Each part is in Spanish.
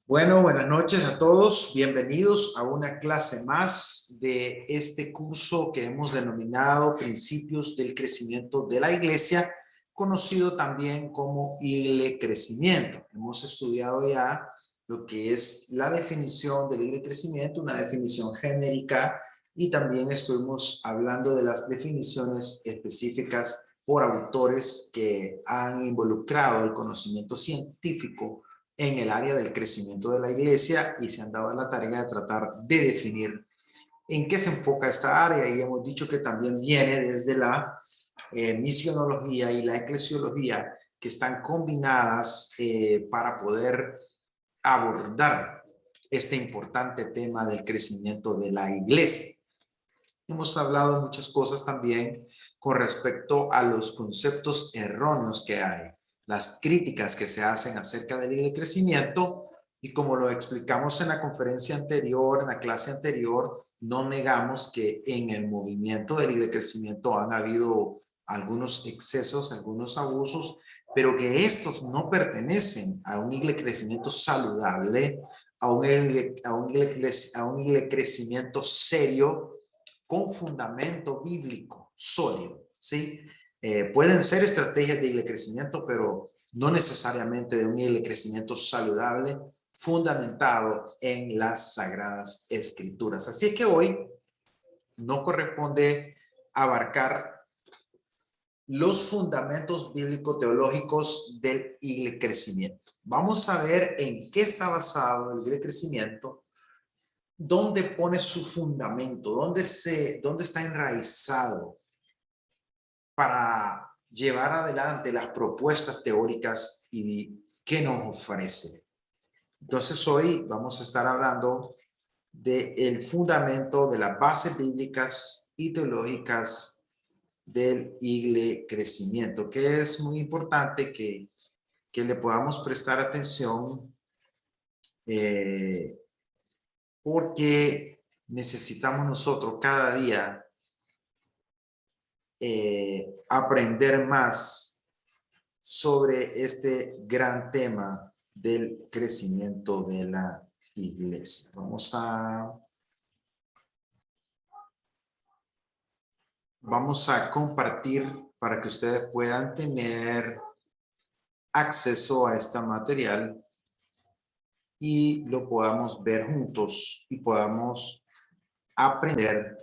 Bueno, buenas noches a todos. Bienvenidos a una clase más de este curso que hemos denominado Principios del Crecimiento de la Iglesia, conocido también como Igle Crecimiento. Hemos estudiado ya lo que es la definición del Igle Crecimiento, una definición genérica, y también estuvimos hablando de las definiciones específicas por autores que han involucrado el conocimiento científico en el área del crecimiento de la iglesia y se han dado la tarea de tratar de definir en qué se enfoca esta área, y hemos dicho que también viene desde la misionología y la eclesiología, que están combinadas para poder abordar este importante tema del crecimiento de la iglesia. Hemos hablado muchas cosas también con respecto a los conceptos erróneos que hay, las críticas que se hacen acerca del crecimiento, y como lo explicamos en la conferencia anterior, en la clase anterior, no negamos que en el movimiento del crecimiento han habido algunos excesos, algunos abusos, pero que estos no pertenecen a un crecimiento saludable, a un crecimiento serio, con fundamento bíblico sólido, ¿sí? Pueden ser estrategias de crecimiento, pero no necesariamente de un crecimiento saludable fundamentado en las Sagradas Escrituras. Así es que hoy no corresponde abarcar los fundamentos bíblico-teológicos del crecimiento. Vamos a ver en qué está basado el crecimiento, dónde pone su fundamento, dónde está enraizado para llevar adelante las propuestas teóricas y qué nos ofrece. Entonces hoy vamos a estar hablando del fundamento de las bases bíblicas y teológicas del crecimiento, que es muy importante que le podamos prestar atención, porque necesitamos nosotros cada día aprender más sobre este gran tema del crecimiento de la iglesia. Vamos a compartir para que ustedes puedan tener acceso a este material y lo podamos ver juntos y podamos aprender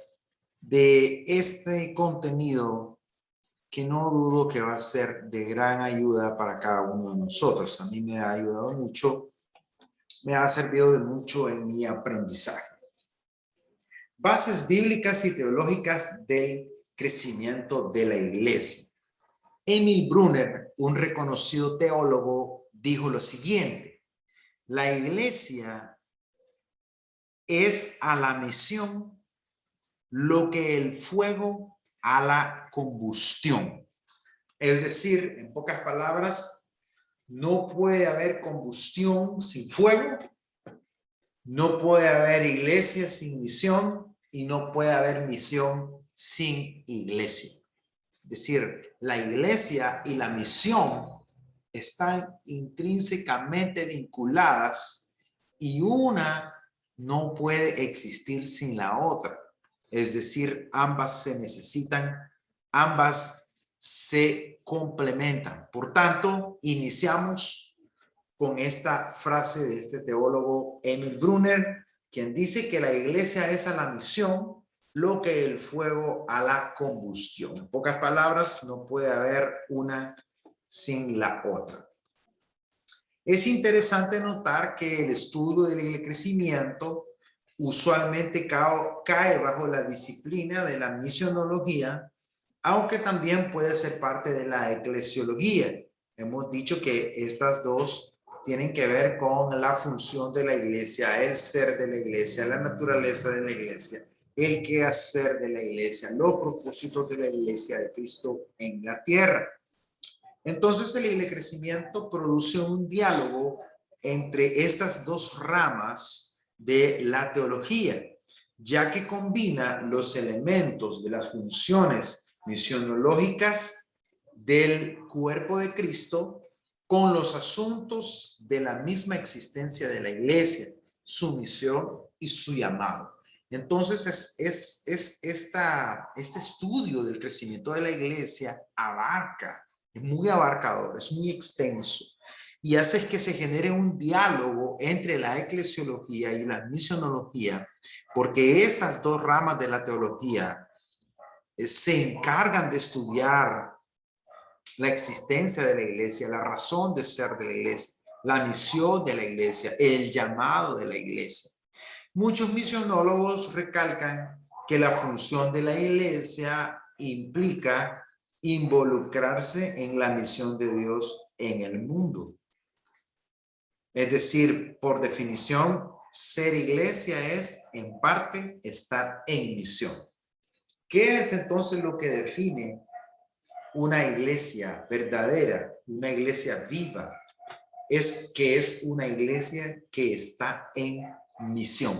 de este contenido, que no dudo que va a ser de gran ayuda para cada uno de nosotros. A mí me ha ayudado mucho, me ha servido de mucho en mi aprendizaje. Bases bíblicas y teológicas del crecimiento de la iglesia. Emil Brunner, un reconocido teólogo, dijo lo siguiente: la iglesia es a la misión lo que el fuego a la combustión. Es decir, en pocas palabras, no puede haber combustión sin fuego, no puede haber iglesia sin misión, y no puede haber misión sin iglesia. Es decir, la iglesia y la misión están intrínsecamente vinculadas, y una no puede existir sin la otra. Es decir, ambas se necesitan, ambas se complementan. Por tanto, iniciamos con esta frase de este teólogo Emil Brunner, quien dice que la iglesia es a la misión lo que el fuego a la combustión. En pocas palabras, no puede haber una sin la otra. Es interesante notar que el estudio del crecimiento usualmente cae bajo la disciplina de la misionología, aunque también puede ser parte de la eclesiología. Hemos dicho que estas dos tienen que ver con la función de la iglesia, el ser de la iglesia, la naturaleza de la iglesia, el quehacer de la iglesia, los propósitos de la iglesia de Cristo en la tierra. Entonces el crecimiento produce un diálogo entre estas dos ramas de la teología, ya que combina los elementos de las funciones misionológicas del cuerpo de Cristo con los asuntos de la misma existencia de la iglesia, su misión y su llamado. Entonces, este estudio del crecimiento de la iglesia es muy abarcador, es muy extenso y hace que se genere un diálogo entre la eclesiología y la misionología, porque estas dos ramas de la teología se encargan de estudiar la existencia de la iglesia, la razón de ser de la iglesia, la misión de la iglesia, el llamado de la iglesia. Muchos misionólogos recalcan que la función de la iglesia implica involucrarse en la misión de Dios en el mundo. Es decir, por definición, ser iglesia es, en parte, estar en misión. ¿Qué es entonces lo que define una iglesia verdadera, una iglesia viva? Es que es una iglesia que está en misión.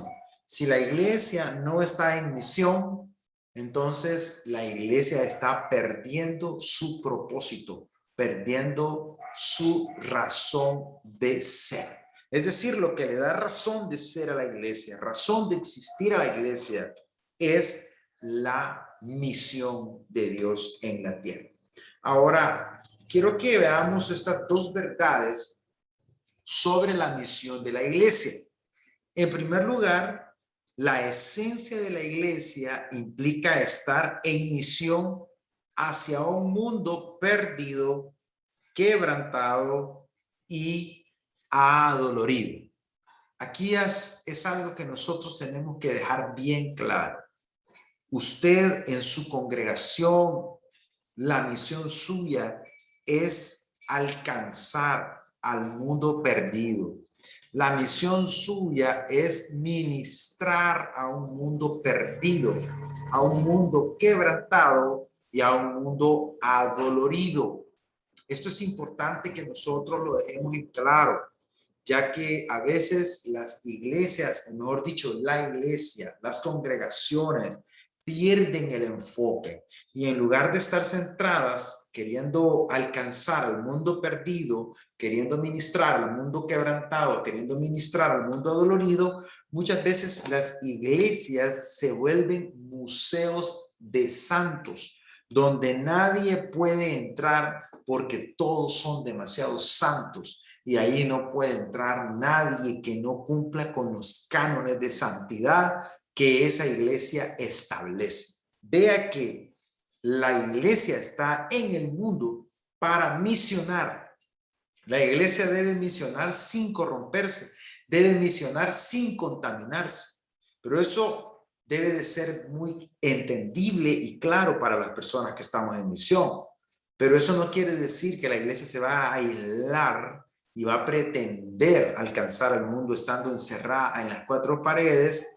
Si la iglesia no está en misión, entonces la iglesia está perdiendo su propósito, perdiendo su razón de ser. Es decir, lo que le da razón de ser a la iglesia, razón de existir a la iglesia, es la misión de Dios en la tierra. Ahora, quiero que veamos estas dos verdades sobre la misión de la iglesia. En primer lugar, la esencia de la iglesia implica estar en misión hacia un mundo perdido, quebrantado y adolorido. Aquí es algo que nosotros tenemos que dejar bien claro. Usted en su congregación, la misión suya es alcanzar al mundo perdido. La misión suya es ministrar a un mundo perdido, a un mundo quebrantado y a un mundo adolorido. Esto es importante que nosotros lo dejemos en claro, ya que a veces las iglesias, mejor dicho, la iglesia, las congregaciones, pierden el enfoque y en lugar de estar centradas queriendo alcanzar al mundo perdido, queriendo ministrar al mundo quebrantado, queriendo ministrar al mundo adolorido, muchas veces las iglesias se vuelven museos de santos, donde nadie puede entrar porque todos son demasiado santos. Y ahí no puede entrar nadie que no cumpla con los cánones de santidad que esa iglesia establece. Vea que la iglesia está en el mundo para misionar. La iglesia debe misionar sin corromperse, debe misionar sin contaminarse. Pero eso debe de ser muy entendible y claro para las personas que estamos en misión. Pero eso no quiere decir que la iglesia se va a aislar y va a pretender alcanzar al mundo estando encerrada en las cuatro paredes,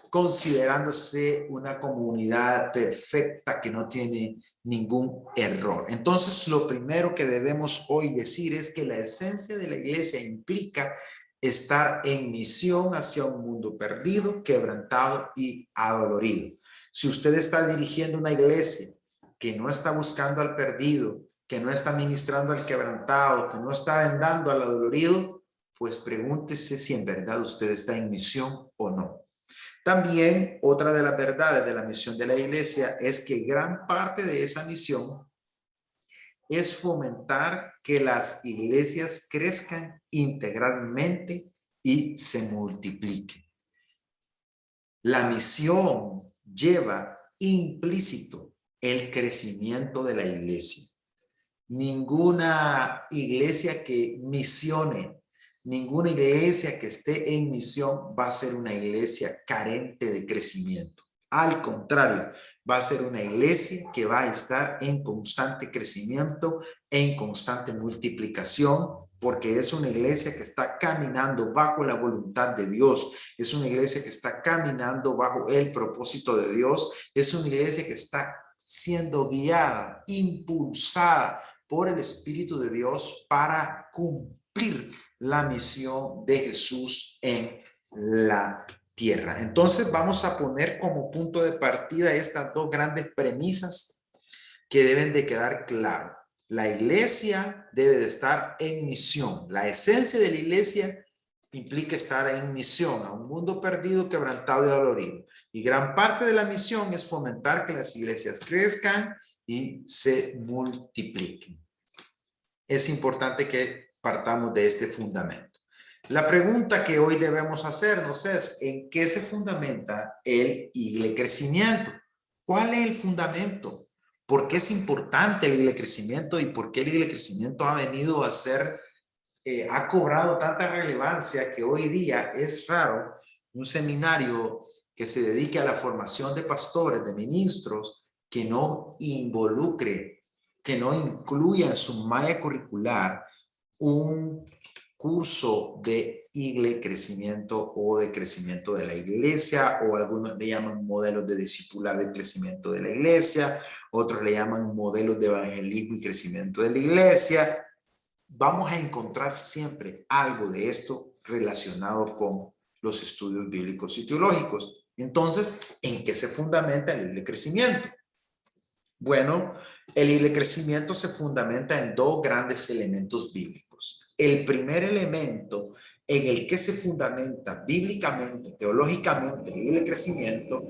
considerándose una comunidad perfecta que no tiene ningún error. Entonces, lo primero que debemos hoy decir es que la esencia de la iglesia implica estar en misión hacia un mundo perdido, quebrantado y adolorido. Si usted está dirigiendo una iglesia que no está buscando al perdido, que no está ministrando al quebrantado, que no está vendando al adolorido, pues pregúntese si en verdad usted está en misión o no. También otra de las verdades de la misión de la iglesia es que gran parte de esa misión es fomentar que las iglesias crezcan integralmente y se multipliquen. La misión lleva implícito el crecimiento de la iglesia. Ninguna iglesia que misione, ninguna iglesia que esté en misión va a ser una iglesia carente de crecimiento. Al contrario, va a ser una iglesia que va a estar en constante crecimiento, en constante multiplicación, porque es una iglesia que está caminando bajo la voluntad de Dios, es una iglesia que está caminando bajo el propósito de Dios, es una iglesia que está siendo guiada, impulsada por el Espíritu de Dios para cumplir la misión de Jesús en la tierra. Entonces vamos a poner como punto de partida estas dos grandes premisas que deben de quedar claro. La iglesia debe de estar en misión. La esencia de la iglesia implica estar en misión a un mundo perdido, quebrantado y dolorido. Y gran parte de la misión es fomentar que las iglesias crezcan y se multipliquen. Es importante que partamos de este fundamento. La pregunta que hoy debemos hacernos es, ¿en qué se fundamenta el crecimiento? ¿Cuál es el fundamento? ¿Por qué es importante el crecimiento y por qué el crecimiento ha venido a ser, ha cobrado tanta relevancia que hoy día es raro un seminario que se dedique a la formación de pastores, de ministros, que no involucre, que no incluya en su malla curricular un curso de crecimiento o de crecimiento de la iglesia, o algunos le llaman modelos de discipulado y crecimiento de la iglesia, otros le llaman modelos de evangelismo y crecimiento de la iglesia. Vamos a encontrar siempre algo de esto relacionado con los estudios bíblicos y teológicos. Entonces, ¿en qué se fundamenta el crecimiento? Bueno, el crecimiento se fundamenta en dos grandes elementos bíblicos. El primer elemento en el que se fundamenta bíblicamente, teológicamente, el crecimiento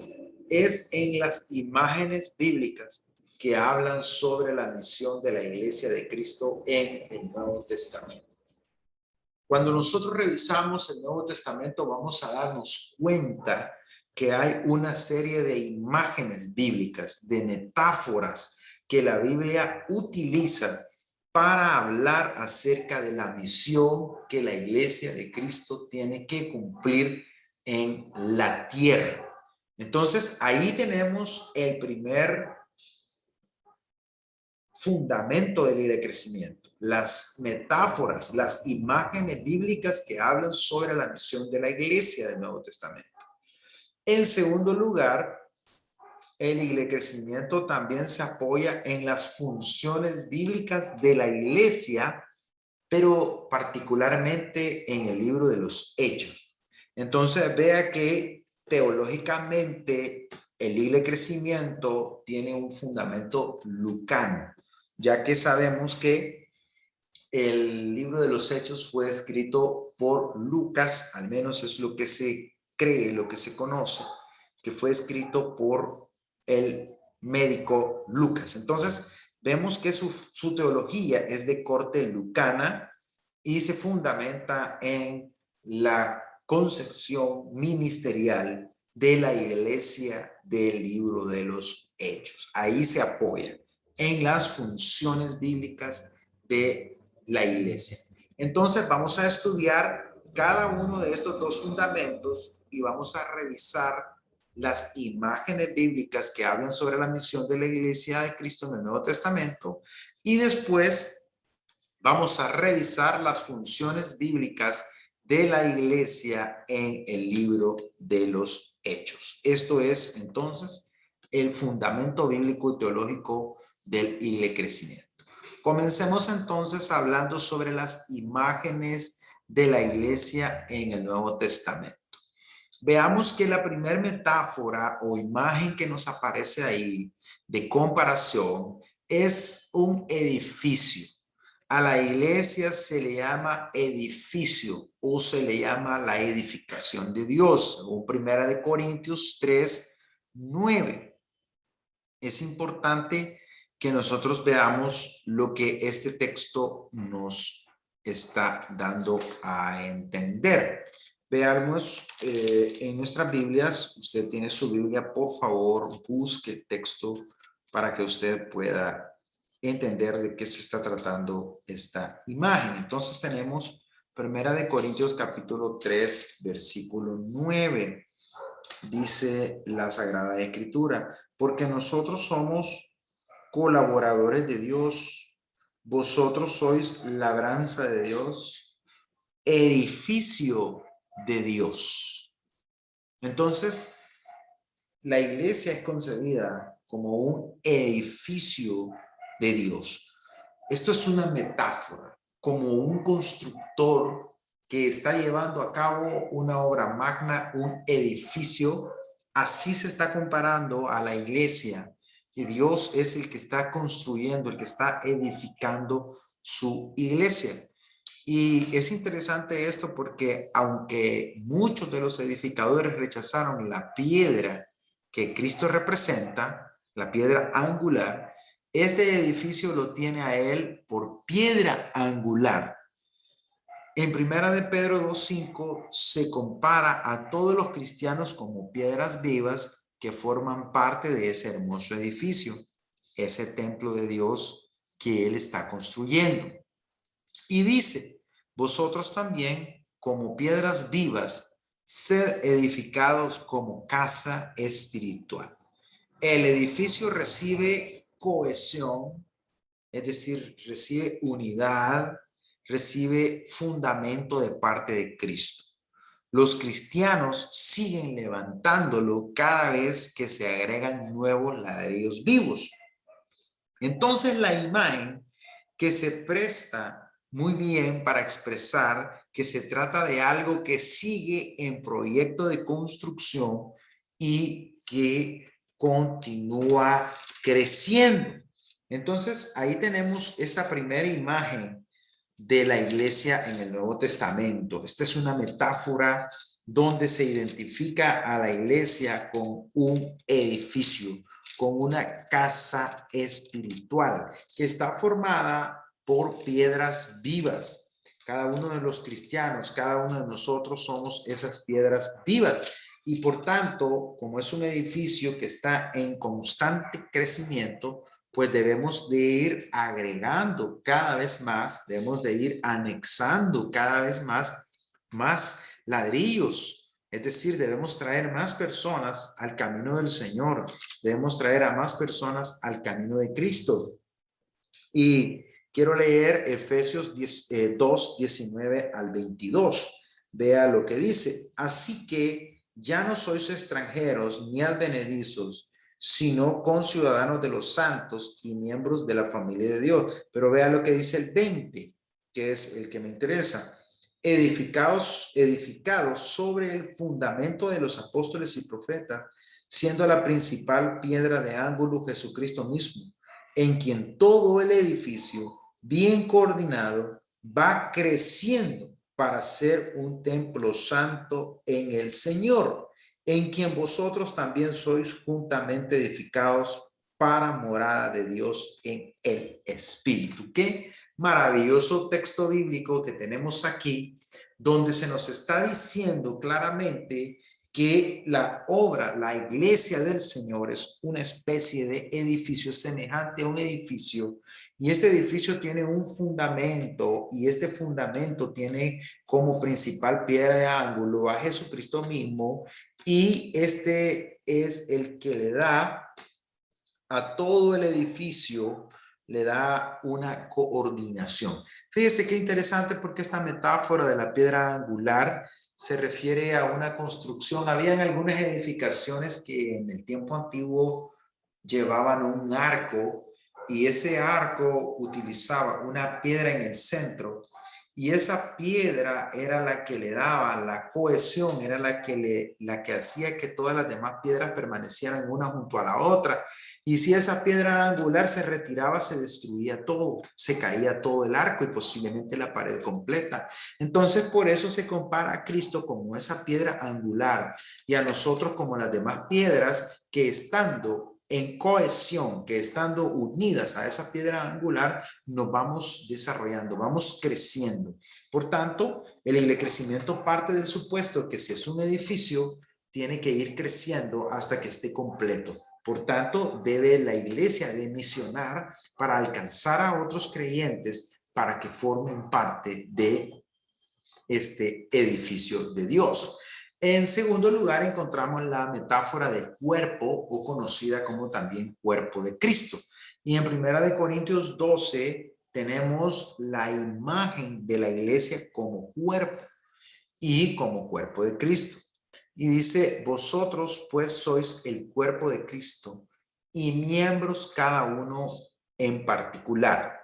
es en las imágenes bíblicas que hablan sobre la misión de la Iglesia de Cristo en el Nuevo Testamento. Cuando nosotros revisamos el Nuevo Testamento, vamos a darnos cuenta que hay una serie de imágenes bíblicas, de metáforas que la Biblia utiliza para hablar acerca de la misión que la Iglesia de Cristo tiene que cumplir en la tierra. Entonces, ahí tenemos el primer fundamento del crecimiento, las metáforas, las imágenes bíblicas que hablan sobre la misión de la iglesia del Nuevo Testamento. En segundo lugar, el crecimiento también se apoya en las funciones bíblicas de la iglesia, pero particularmente en el libro de los Hechos. Entonces, vea que teológicamente el crecimiento tiene un fundamento lucano, ya que sabemos que el libro de los Hechos fue escrito por Lucas, al menos es lo que se cree, lo que se conoce, que fue escrito por el médico Lucas. Entonces, vemos que su teología es de corte lucana y se fundamenta en la concepción ministerial de la iglesia del libro de los Hechos. Ahí se apoya en las funciones bíblicas de la iglesia. Entonces vamos a estudiar cada uno de estos dos fundamentos y vamos a revisar las imágenes bíblicas que hablan sobre la misión de la iglesia de Cristo en el Nuevo Testamento, y después vamos a revisar las funciones bíblicas de la iglesia en el libro de los Hechos. Esto es entonces el fundamento bíblico y teológico del crecimiento. Comencemos entonces hablando sobre las imágenes de la iglesia en el Nuevo Testamento. Veamos que la primera metáfora o imagen que nos aparece ahí de comparación es un edificio. A la iglesia se le llama edificio o se le llama la edificación de Dios, según 1 Corintios 3:9. Es importante que nosotros veamos lo que este texto nos está dando a entender. Veamos en nuestras Biblias, usted tiene su Biblia, por favor, busque el texto para que usted pueda entender de qué se está tratando esta imagen. Entonces tenemos 1 Corintios capítulo 3, versículo 9. Dice la Sagrada Escritura, porque nosotros somos colaboradores de Dios, vosotros sois labranza de Dios, edificio de Dios. Entonces, la iglesia es concebida como un edificio de Dios. Esto es una metáfora, como un constructor que está llevando a cabo una obra magna, un edificio. Así se está comparando a la iglesia que Dios es el que está construyendo, el que está edificando su iglesia. Y es interesante esto porque aunque muchos de los edificadores rechazaron la piedra que Cristo representa, la piedra angular, este edificio lo tiene a él por piedra angular. En primera de Pedro 2:5 se compara a todos los cristianos como piedras vivas que forman parte de ese hermoso edificio, ese templo de Dios que él está construyendo. Y dice, vosotros también, como piedras vivas, sed edificados como casa espiritual. El edificio recibe cohesión, es decir, recibe unidad, recibe fundamento de parte de Cristo. Los cristianos siguen levantándolo cada vez que se agregan nuevos ladrillos vivos. Entonces la imagen que se presta muy bien para expresar que se trata de algo que sigue en proyecto de construcción y que continúa creciendo. Entonces ahí tenemos esta primera imagen de la iglesia en el Nuevo Testamento. Esta es una metáfora donde se identifica a la iglesia con un edificio, con una casa espiritual que está formada por piedras vivas. Cada uno de los cristianos, cada uno de nosotros somos esas piedras vivas. Y por tanto, como es un edificio que está en constante crecimiento, pues debemos de ir agregando cada vez más, debemos de ir anexando cada vez más ladrillos. Es decir, debemos traer más personas al camino del Señor, debemos traer a más personas al camino de Cristo. Y quiero leer Efesios 2, 19 al 22. Vea lo que dice. Así que ya no sois extranjeros ni advenedizos, sino conciudadanos de los santos y miembros de la familia de Dios. Pero vea lo que dice el 20, que es el que me interesa. Edificados sobre el fundamento de los apóstoles y profetas, siendo la principal piedra de ángulo Jesucristo mismo, en quien todo el edificio, bien coordinado, va creciendo para ser un templo santo en el Señor, en quien vosotros también sois juntamente edificados para morada de Dios en el Espíritu. Qué maravilloso texto bíblico que tenemos aquí, donde se nos está diciendo claramente que la obra, la iglesia del Señor es una especie de edificio semejante a un edificio, y este edificio tiene un fundamento, y este fundamento tiene como principal piedra de ángulo a Jesucristo mismo, y este es el que le da a todo el edificio, le da una coordinación. Fíjese qué interesante, porque esta metáfora de la piedra angular se refiere a una construcción. Habían algunas edificaciones que en el tiempo antiguo llevaban un arco, y ese arco utilizaba una piedra en el centro, y esa piedra era la que le daba la cohesión, era la que hacía que todas las demás piedras permanecieran una junto a la otra. Y si esa piedra angular se retiraba, se destruía todo, se caía todo el arco y posiblemente la pared completa. Entonces, por eso se compara a Cristo como esa piedra angular, y a nosotros como las demás piedras que, estando en cohesión, que estando unidas a esa piedra angular, nos vamos desarrollando, vamos creciendo. Por tanto, el crecimiento parte del supuesto que si es un edificio, tiene que ir creciendo hasta que esté completo. Por tanto, debe la iglesia de misionar para alcanzar a otros creyentes para que formen parte de este edificio de Dios. En segundo lugar, encontramos la metáfora del cuerpo, o conocida como también cuerpo de Cristo. Y en 1 Corintios 12 tenemos la imagen de la iglesia como cuerpo y como cuerpo de Cristo. Y dice, vosotros pues sois el cuerpo de Cristo y miembros cada uno en particular.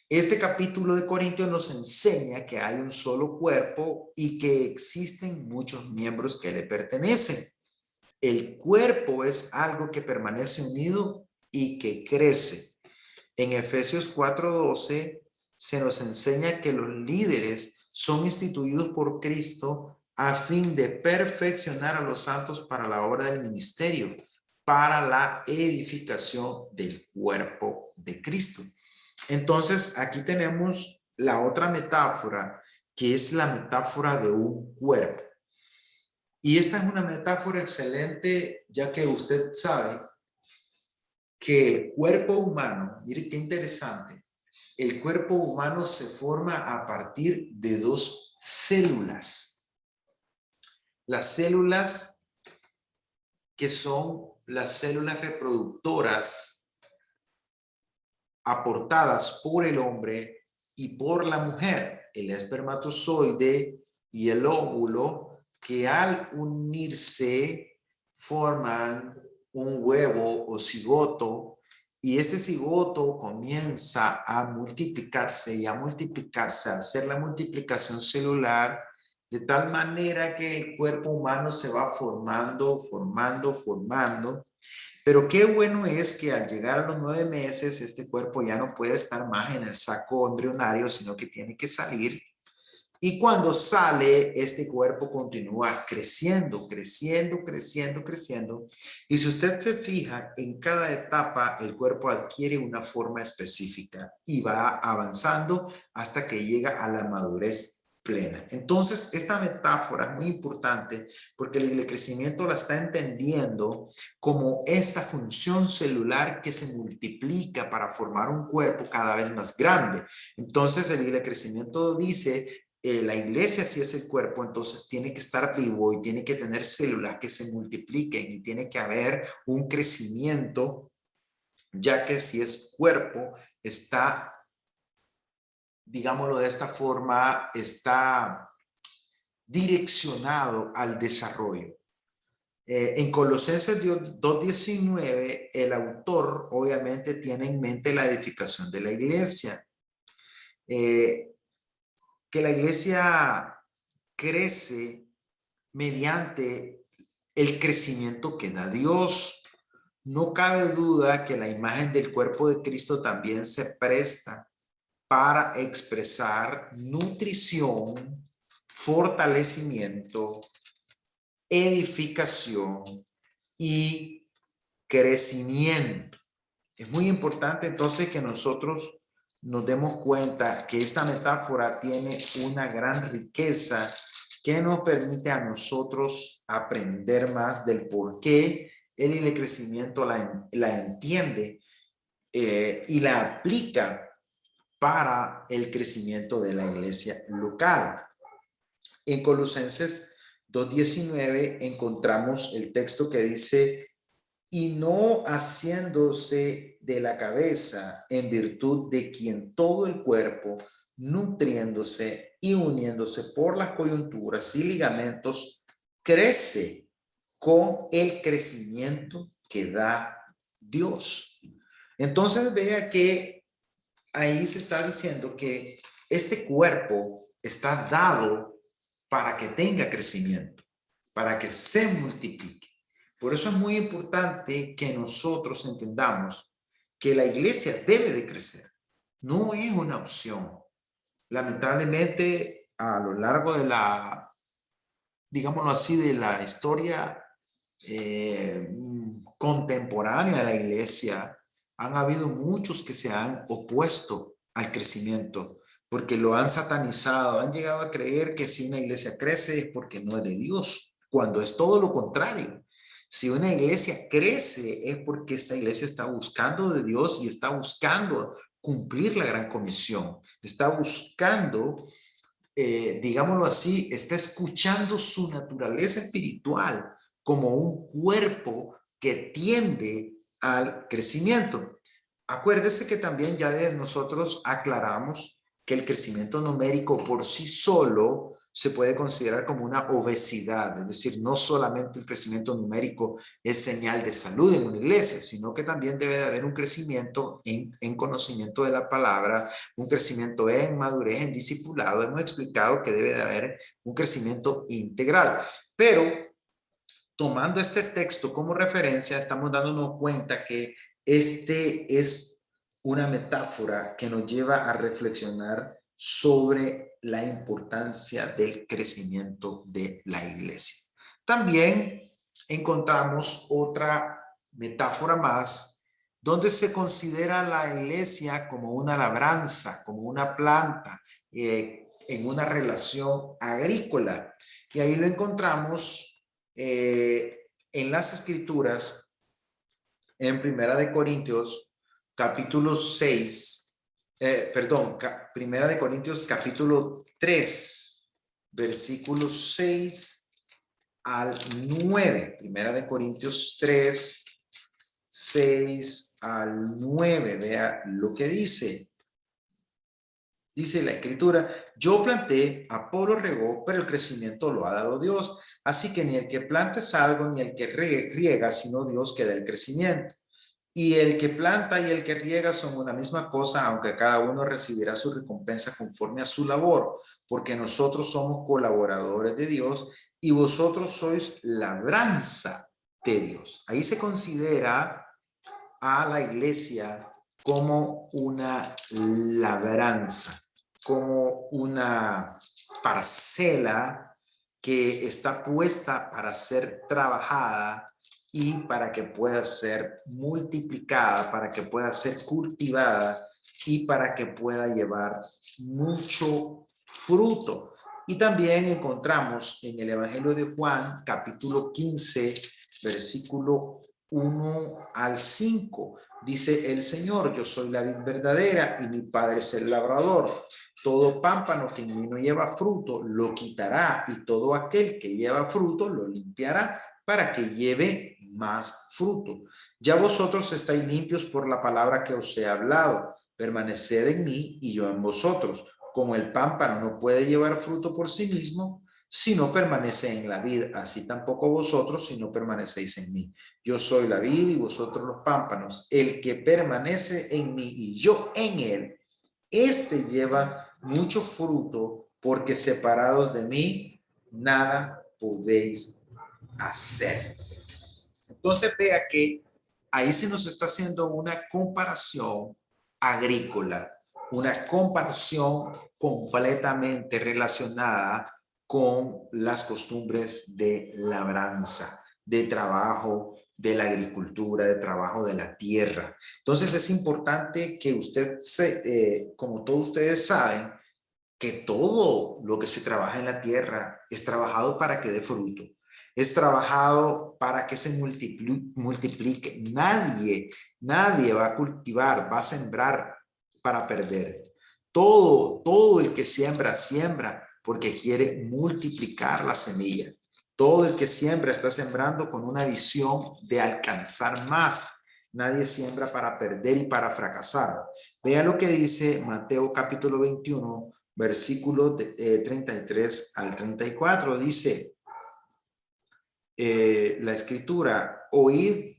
Este capítulo de Corintios nos enseña que hay un solo cuerpo y que existen muchos miembros que le pertenecen. El cuerpo es algo que permanece unido y que crece. En Efesios 4:12 se nos enseña que los líderes son instituidos por Cristo a fin de perfeccionar a los santos para la obra del ministerio, para la edificación del cuerpo de Cristo. Entonces, aquí tenemos la otra metáfora, que es la metáfora de un cuerpo. Y esta es una metáfora excelente, ya que usted sabe que el cuerpo humano, mire qué interesante, el cuerpo humano se forma a partir de dos células. Las células que son las células reproductoras aportadas por el hombre y por la mujer, el espermatozoide y el óvulo, que al unirse forman un huevo o cigoto, y este cigoto comienza a multiplicarse y a multiplicarse, a hacer la multiplicación celular, de tal manera que el cuerpo humano se va formando. Pero qué bueno es que al llegar a los 9 meses, este cuerpo ya no puede estar más en el saco embrionario, sino que tiene que salir. Y cuando sale, este cuerpo continúa creciendo. Y si usted se fija, en cada etapa el cuerpo adquiere una forma específica y va avanzando hasta que llega a la madurez plena. Entonces, esta metáfora es muy importante porque el crecimiento la está entendiendo como esta función celular que se multiplica para formar un cuerpo cada vez más grande. Entonces, el crecimiento dice la iglesia, si es el cuerpo, entonces tiene que estar vivo y tiene que tener células que se multipliquen y tiene que haber un crecimiento, ya que si es cuerpo, está, digámoslo de esta forma, está direccionado al desarrollo. En Colosenses 2:19, el autor obviamente tiene en mente la edificación de la iglesia. Que la iglesia crece mediante el crecimiento que da Dios. No cabe duda que la imagen del cuerpo de Cristo también se presta para expresar nutrición, fortalecimiento, edificación y crecimiento. Es muy importante entonces que nosotros nos demos cuenta que esta metáfora tiene una gran riqueza que nos permite a nosotros aprender más del por qué el crecimiento la entiende y la aplica para el crecimiento de la iglesia local. En Colosenses 2:19 encontramos el texto que dice: y no haciéndose de la cabeza, en virtud de quien todo el cuerpo, nutriéndose y uniéndose por las coyunturas y ligamentos, crece con el crecimiento que da Dios. Entonces vea que ahí se está diciendo que este cuerpo está dado para que tenga crecimiento, para que se multiplique. Por eso es muy importante que nosotros entendamos que la iglesia debe de crecer. No es una opción. Lamentablemente, a lo largo de la, digámoslo así, de la historia contemporánea de la iglesia, han habido muchos que se han opuesto al crecimiento porque lo han satanizado, han llegado a creer que si una iglesia crece es porque no es de Dios, cuando es todo lo contrario. Si una iglesia crece es porque esta iglesia está buscando de Dios y está buscando cumplir la gran comisión, está buscando, digámoslo así, está escuchando su naturaleza espiritual como un cuerpo que tiende al crecimiento. Acuérdese que también ya de nosotros aclaramos que el crecimiento numérico por sí solo se puede considerar como una obesidad, es decir, no solamente el crecimiento numérico es señal de salud en una iglesia, sino que también debe de haber un crecimiento en conocimiento de la palabra, un crecimiento en madurez, en discipulado. Hemos explicado que debe de haber un crecimiento integral, pero tomando este texto como referencia, estamos dándonos cuenta que Este es una metáfora que nos lleva a reflexionar sobre la importancia del crecimiento de la iglesia. También encontramos otra metáfora más donde se considera la iglesia como una labranza, como una planta, en una relación agrícola. Y ahí lo encontramos en las escrituras, en Primera de Corintios, capítulo 6, Primera de Corintios, capítulo 3, versículos 6 al 9. Primera de Corintios 3, 6 al 9. Vea lo que dice. Dice la escritura: yo planté, Apolo regó, pero el crecimiento lo ha dado Dios. Así que ni el que planta es algo, ni el que riega, sino Dios que da el crecimiento. Y el que planta y el que riega son una misma cosa, aunque cada uno recibirá su recompensa conforme a su labor, porque nosotros somos colaboradores de Dios y vosotros sois labranza de Dios. Ahí se considera a la iglesia como una labranza, como una parcela que está puesta para ser trabajada y para que pueda ser multiplicada, para que pueda ser cultivada y para que pueda llevar mucho fruto. Y también encontramos en el Evangelio de Juan, capítulo 15, versículo 1 al 5. Dice el Señor: yo soy la vid verdadera y mi Padre es el labrador. Todo pámpano que en mí no lleva fruto lo quitará, y todo aquel que lleva fruto lo limpiará para que lleve más fruto. Ya vosotros estáis limpios por la palabra que os he hablado. Permaneced en mí y yo en vosotros. Como el pámpano no puede llevar fruto por sí mismo si no permanece en la vid, así tampoco vosotros si no permanecéis en mí. Yo soy la vid y vosotros los pámpanos. El que permanece en mí y yo en él, este lleva mucho fruto, porque separados de mí nada podéis hacer. Entonces vea que ahí se nos está haciendo una comparación agrícola, una comparación completamente relacionada con las costumbres de labranza, de trabajo de la agricultura, de trabajo de la tierra. Entonces es importante que usted, como todos ustedes saben, que todo lo que se trabaja en la tierra es trabajado para que dé fruto. Es trabajado para que se multiplique. Nadie va a cultivar, va a sembrar para perder. Todo el que siembra, siembra porque quiere multiplicar la semilla. Todo el que siembra está sembrando con una visión de alcanzar más. Nadie siembra para perder y para fracasar. Vea lo que dice Mateo capítulo 21, versículos 33 al 34. Dice la escritura: oíd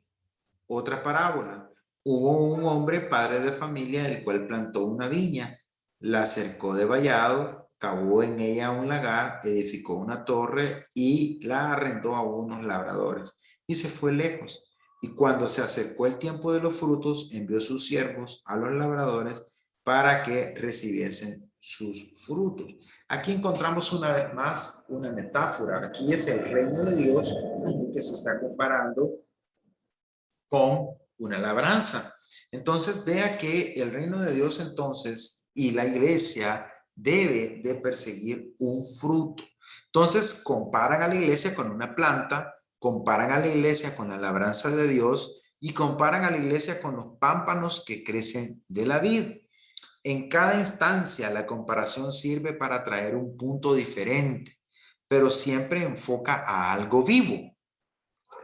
otra parábola. Hubo un hombre, padre de familia, el cual plantó una viña, la cercó de vallado, cavó en ella un lagar, edificó una torre y la arrendó a unos labradores y se fue lejos. Y cuando se acercó el tiempo de los frutos, envió sus siervos a los labradores para que recibiesen sus frutos. Aquí encontramos una vez más una metáfora. Aquí es el reino de Dios que se está comparando con una labranza. Entonces vea que el reino de Dios entonces y la iglesia debe de perseguir un fruto. Entonces comparan a la iglesia con una planta, comparan a la iglesia con la labranza de Dios y comparan a la iglesia con los pámpanos que crecen de la vid. En cada instancia la comparación sirve para traer un punto diferente, pero siempre enfoca a algo vivo.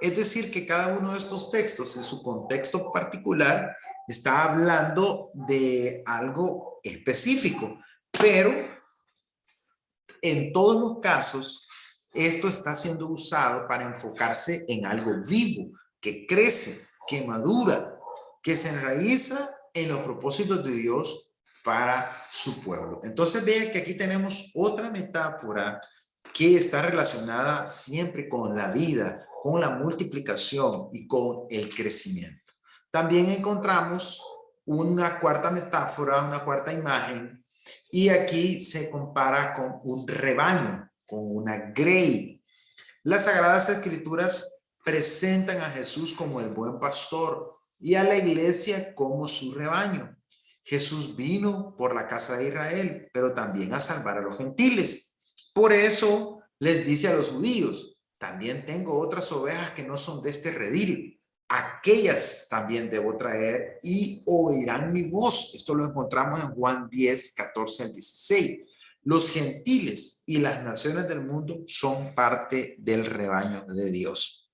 Es decir, que cada uno de estos textos en su contexto particular está hablando de algo específico, pero en todos los casos esto está siendo usado para enfocarse en algo vivo, que crece, que madura, que se enraiza en los propósitos de Dios para su pueblo. Entonces vean que aquí tenemos otra metáfora que está relacionada siempre con la vida, con la multiplicación y con el crecimiento. También encontramos una cuarta metáfora, una cuarta imagen, y aquí se compara con un rebaño, con una grey. Las Sagradas Escrituras presentan a Jesús como el buen pastor y a la iglesia como su rebaño. Jesús vino por la casa de Israel, pero también a salvar a los gentiles. Por eso les dice a los judíos, también tengo otras ovejas que no son de este redil. Aquellas también debo traer y oirán mi voz. Esto lo encontramos en Juan 10, 14 al 16. Los gentiles y las naciones del mundo son parte del rebaño de Dios.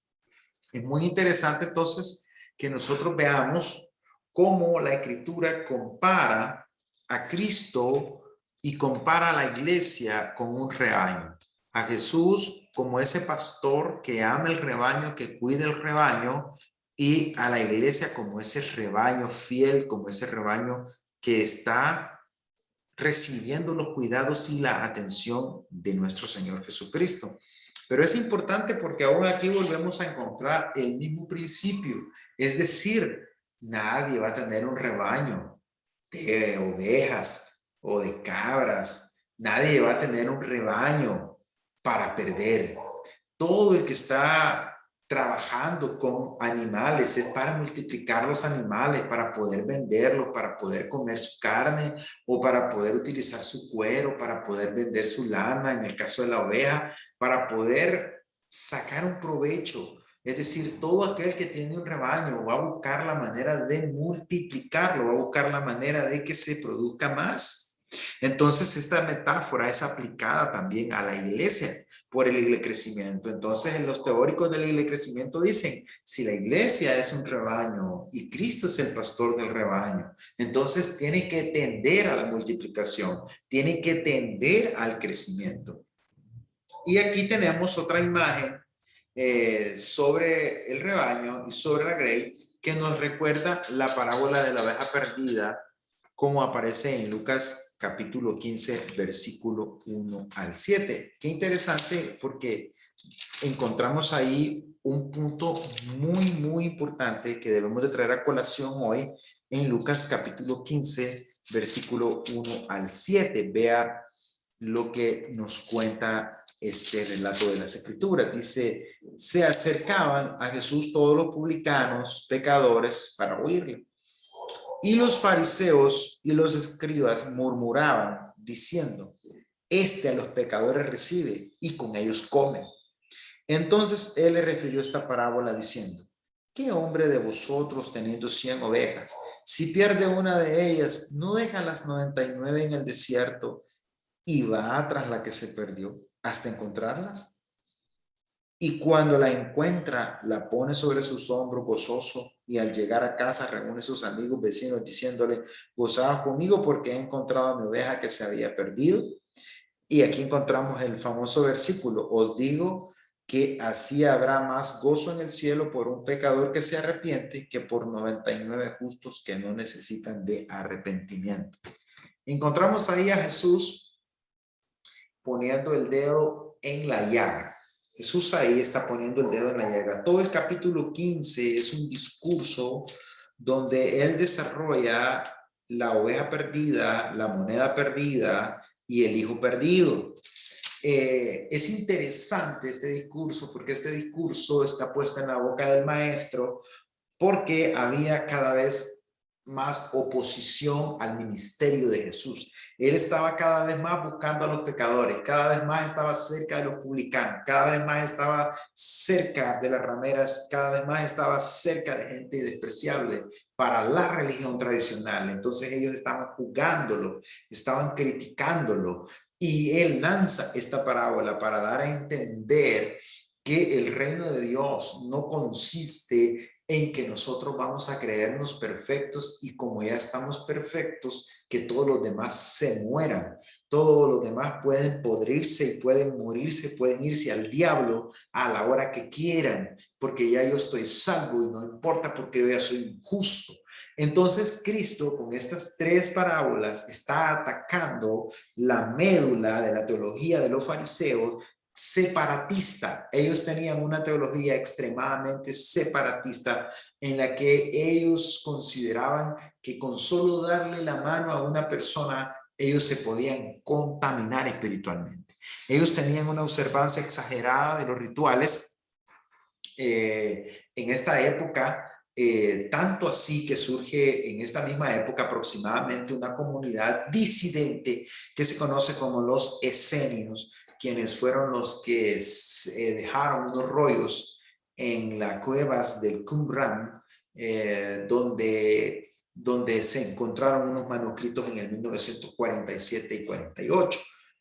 Es muy interesante entonces que nosotros veamos cómo la Escritura compara a Cristo y compara a la iglesia con un rebaño. A Jesús como ese pastor que ama el rebaño, que cuida el rebaño, y a la iglesia como ese rebaño fiel, como ese rebaño que está recibiendo los cuidados y la atención de nuestro Señor Jesucristo. Pero es importante porque aún aquí volvemos a encontrar el mismo principio. Es decir, nadie va a tener un rebaño de ovejas o de cabras. Nadie va a tener un rebaño para perder. Todo el que está trabajando con animales es para multiplicar los animales, para poder venderlos, para poder comer su carne o para poder utilizar su cuero, para poder vender su lana, en el caso de la oveja, para poder sacar un provecho. Es decir, todo aquel que tiene un rebaño va a buscar la manera de multiplicarlo, va a buscar la manera de que se produzca más. Entonces, esta metáfora es aplicada también a la iglesia por el crecimiento. Entonces, los teóricos del crecimiento dicen, si la iglesia es un rebaño y Cristo es el pastor del rebaño, entonces tiene que tender a la multiplicación, tiene que tender al crecimiento. Y aquí tenemos otra imagen sobre el rebaño y sobre la grey que nos recuerda la parábola de la oveja perdida, como aparece en Lucas capítulo 15, versículo 1 al 7. Qué interesante porque encontramos ahí un punto muy importante que debemos de traer a colación hoy en Lucas capítulo 15, versículo 1 al 7. Vea lo que nos cuenta este relato de las Escrituras. Dice, se acercaban a Jesús todos los publicanos, pecadores, para oírle. Y los fariseos y los escribas murmuraban, diciendo, este a los pecadores recibe y con ellos come. Entonces él le refirió esta parábola diciendo, ¿qué hombre de vosotros teniendo 100 ovejas, si pierde una de ellas, no deja las 99 en el desierto y va tras la que se perdió hasta encontrarlas? Y cuando la encuentra, la pone sobre sus hombros gozoso y al llegar a casa reúne a sus amigos vecinos diciéndole, gozaos conmigo porque he encontrado a mi oveja que se había perdido. Y aquí encontramos el famoso versículo, os digo que así habrá más gozo en el cielo por un pecador que se arrepiente que por 99 justos que no necesitan de arrepentimiento. Encontramos ahí a Jesús poniendo el dedo en la llaga. Jesús ahí está poniendo el dedo en la llaga. Todo el capítulo 15 es un discurso donde él desarrolla la oveja perdida, la moneda perdida y el hijo perdido. Es interesante este discurso porque este discurso está puesto en la boca del maestro porque había cada vez más oposición al ministerio de Jesús. Él estaba cada vez más buscando a los pecadores, cada vez más estaba cerca de los publicanos, cada vez más estaba cerca de las rameras, cada vez más estaba cerca de gente despreciable para la religión tradicional. Entonces ellos estaban juzgándolo, estaban criticándolo, y él lanza esta parábola para dar a entender que el reino de Dios no consiste en que nosotros vamos a creernos perfectos y como ya estamos perfectos, que todos los demás se mueran. Todos los demás pueden podrirse y pueden morirse, pueden irse al diablo a la hora que quieran, porque ya yo estoy salvo y no importa porque yo ya soy justo. Entonces Cristo con estas tres parábolas está atacando la médula de la teología de los fariseos separatista. Ellos tenían una teología extremadamente separatista en la que ellos consideraban que con solo darle la mano a una persona, ellos se podían contaminar espiritualmente. Ellos tenían una observancia exagerada de los rituales en esta época. Tanto así que surge en esta misma época aproximadamente una comunidad disidente que se conoce como los esenios, quienes fueron los que dejaron unos rollos en las cuevas del Qumran, donde se encontraron unos manuscritos en el 1947 y 48.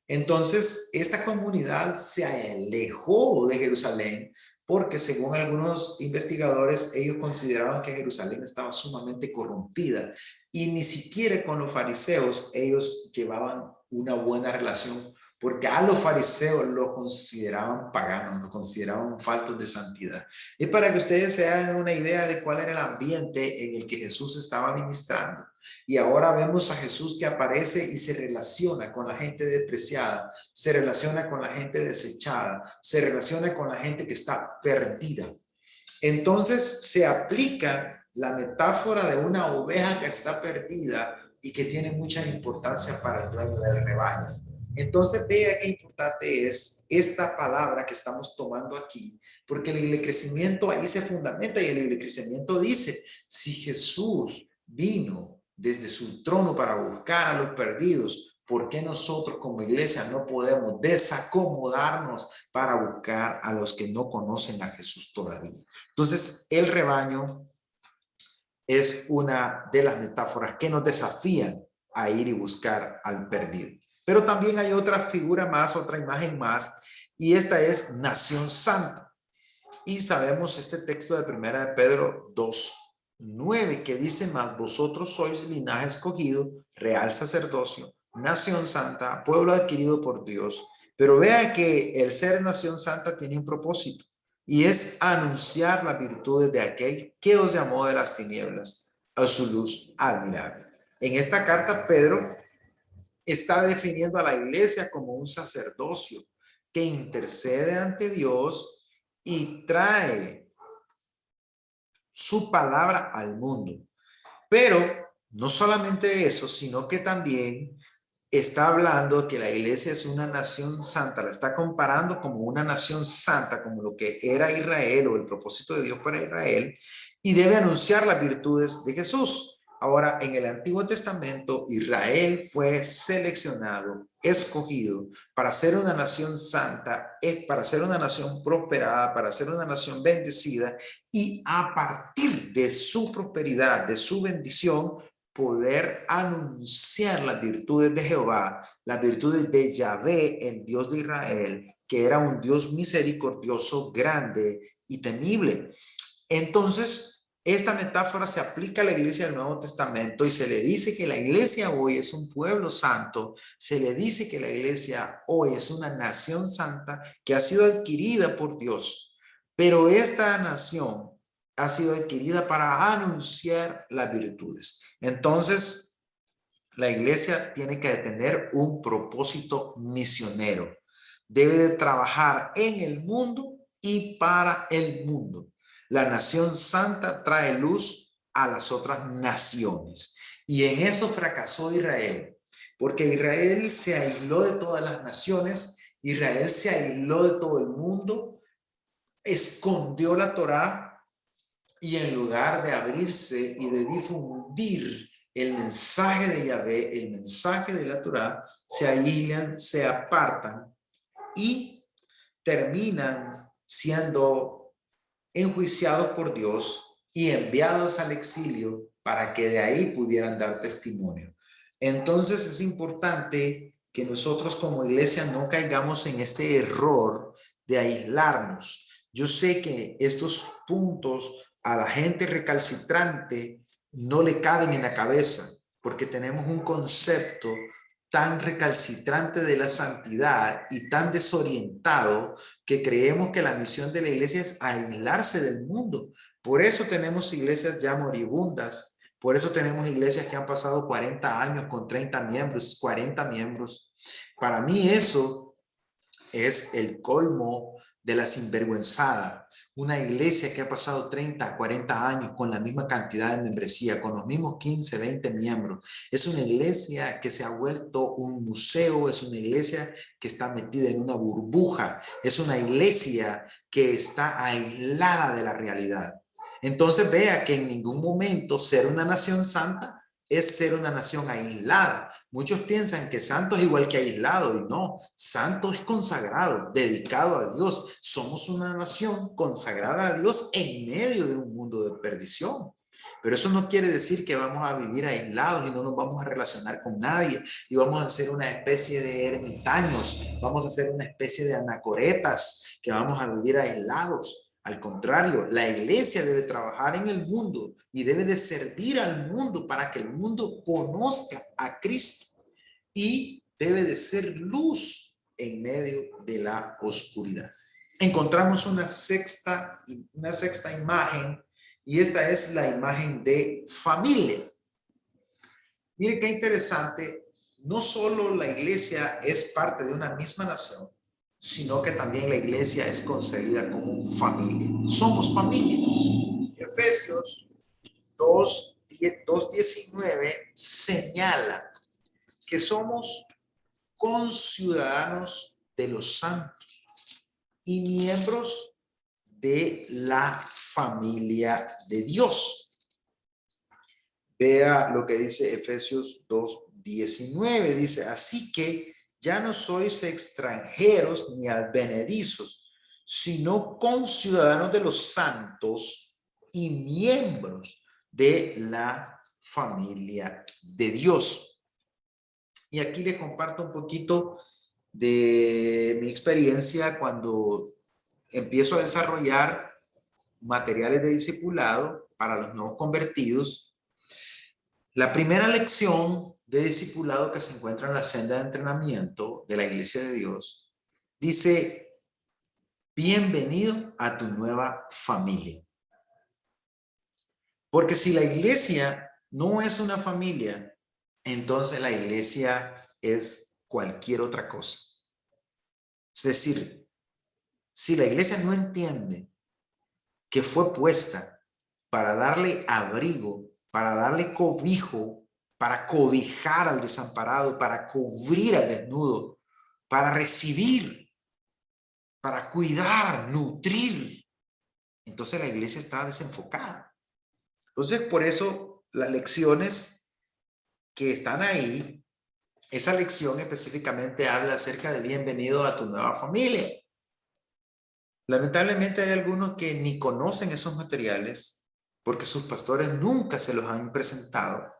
Entonces, esta comunidad se alejó de Jerusalén porque según algunos investigadores, ellos consideraban que Jerusalén estaba sumamente corrompida y ni siquiera con los fariseos ellos llevaban una buena relación, porque a los fariseos los consideraban paganos, los consideraban faltos de santidad. Y para que ustedes se hagan una idea de cuál era el ambiente en el que Jesús estaba ministrando. Y ahora vemos a Jesús que aparece y se relaciona con la gente despreciada, se relaciona con la gente desechada, se relaciona con la gente que está perdida. Entonces se aplica la metáfora de una oveja que está perdida y que tiene mucha importancia para el dueño del rebaño. Entonces vea qué importante es esta palabra que estamos tomando aquí, porque el crecimiento ahí se fundamenta y el crecimiento dice, si Jesús vino desde su trono para buscar a los perdidos, ¿por qué nosotros como iglesia no podemos desacomodarnos para buscar a los que no conocen a Jesús todavía? Entonces, el rebaño es una de las metáforas que nos desafían a ir y buscar al perdido. Pero también hay otra figura más, otra imagen más, y esta es nación santa. Y sabemos este texto de 1 de Pedro 2:9 que dice, más vosotros sois linaje escogido, real sacerdocio, nación santa, pueblo adquirido por Dios. Pero vea que el ser nación santa tiene un propósito y es anunciar las virtudes de aquel que os llamó de las tinieblas a su luz admirable. En esta carta Pedro está definiendo a la iglesia como un sacerdocio que intercede ante Dios y trae su palabra al mundo. Pero no solamente eso, sino que también está hablando que la iglesia es una nación santa, la está comparando como una nación santa, como lo que era Israel o el propósito de Dios para Israel, y debe anunciar las virtudes de Jesús. Ahora, en el Antiguo Testamento, Israel fue seleccionado, escogido para ser una nación santa, para ser una nación prosperada, para ser una nación bendecida, y a partir de su prosperidad, de su bendición, poder anunciar las virtudes de Jehová, las virtudes de Yahvé, el Dios de Israel, que era un Dios misericordioso, grande y temible. Entonces, esta metáfora se aplica a la iglesia del Nuevo Testamento y se le dice que la iglesia hoy es un pueblo santo, se le dice que la iglesia hoy es una nación santa que ha sido adquirida por Dios, pero esta nación ha sido adquirida para anunciar las virtudes. Entonces, la iglesia tiene que tener un propósito misionero. Debe de trabajar en el mundo y para el mundo. La nación santa trae luz a las otras naciones. Y en eso fracasó Israel, porque Israel se aisló de todas las naciones, Israel se aisló de todo el mundo, escondió la Torá y en lugar de abrirse y de difundir el mensaje de Yahvé, el mensaje de la Torá, se aíslan, se apartan y terminan siendo enjuiciados por Dios y enviados al exilio para que de ahí pudieran dar testimonio. Entonces es importante que nosotros como iglesia no caigamos en este error de aislarnos. Yo sé que estos puntos a la gente recalcitrante no le caben en la cabeza porque tenemos un concepto tan recalcitrante de la santidad y tan desorientado que creemos que la misión de la iglesia es aislarse del mundo. Por eso tenemos iglesias ya moribundas, por eso tenemos iglesias que han pasado 40 años con 30 miembros, 40 miembros. Para mí eso es el colmo de la sinvergüenzada. Una iglesia que ha pasado 30, 40 años con la misma cantidad de membresía, con los mismos 15, 20 miembros. Es una iglesia que se ha vuelto un museo, es una iglesia que está metida en una burbuja, es una iglesia que está aislada de la realidad. Entonces vea que en ningún momento ser una nación santa es ser una nación aislada. Muchos piensan que santo es igual que aislado y no, santo es consagrado, dedicado a Dios. Somos una nación consagrada a Dios en medio de un mundo de perdición. Pero eso no quiere decir que vamos a vivir aislados y no nos vamos a relacionar con nadie y vamos a ser una especie de ermitaños, vamos a ser una especie de anacoretas que vamos a vivir aislados. Al contrario, la iglesia debe trabajar en el mundo y debe de servir al mundo para que el mundo conozca a Cristo y debe de ser luz en medio de la oscuridad. Encontramos una sexta imagen y esta es la imagen de familia. Mire qué interesante, no solo la iglesia es parte de una misma nación, sino que también la iglesia es concebida como familia. Somos familia. Efesios 2:19 señala que somos conciudadanos de los santos y miembros de la familia de Dios. Vea lo que dice Efesios 2:19. Dice, así que ya no sois extranjeros ni advenedizos, sino conciudadanos de los santos y miembros de la familia de Dios. Y aquí les comparto un poquito de mi experiencia cuando empiezo a desarrollar materiales de discipulado para los nuevos convertidos. La primera lección de discipulado que se encuentra en la senda de entrenamiento de la Iglesia de Dios dice, bienvenido a tu nueva familia. Porque si la iglesia no es una familia, entonces la iglesia es cualquier otra cosa. Es decir, si la iglesia no entiende que fue puesta para darle abrigo, para darle cobijo, para cobijar al desamparado, para cubrir al desnudo, para recibir, para cuidar, nutrir, entonces la iglesia está desenfocada. Entonces, por eso las lecciones que están ahí, esa lección específicamente habla acerca de bienvenido a tu nueva familia. Lamentablemente hay algunos que ni conocen esos materiales porque sus pastores nunca se los han presentado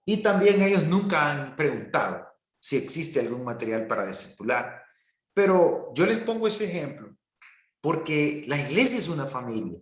y también ellos nunca han preguntado si existe algún material para discipular. Pero yo les pongo ese ejemplo porque la iglesia es una familia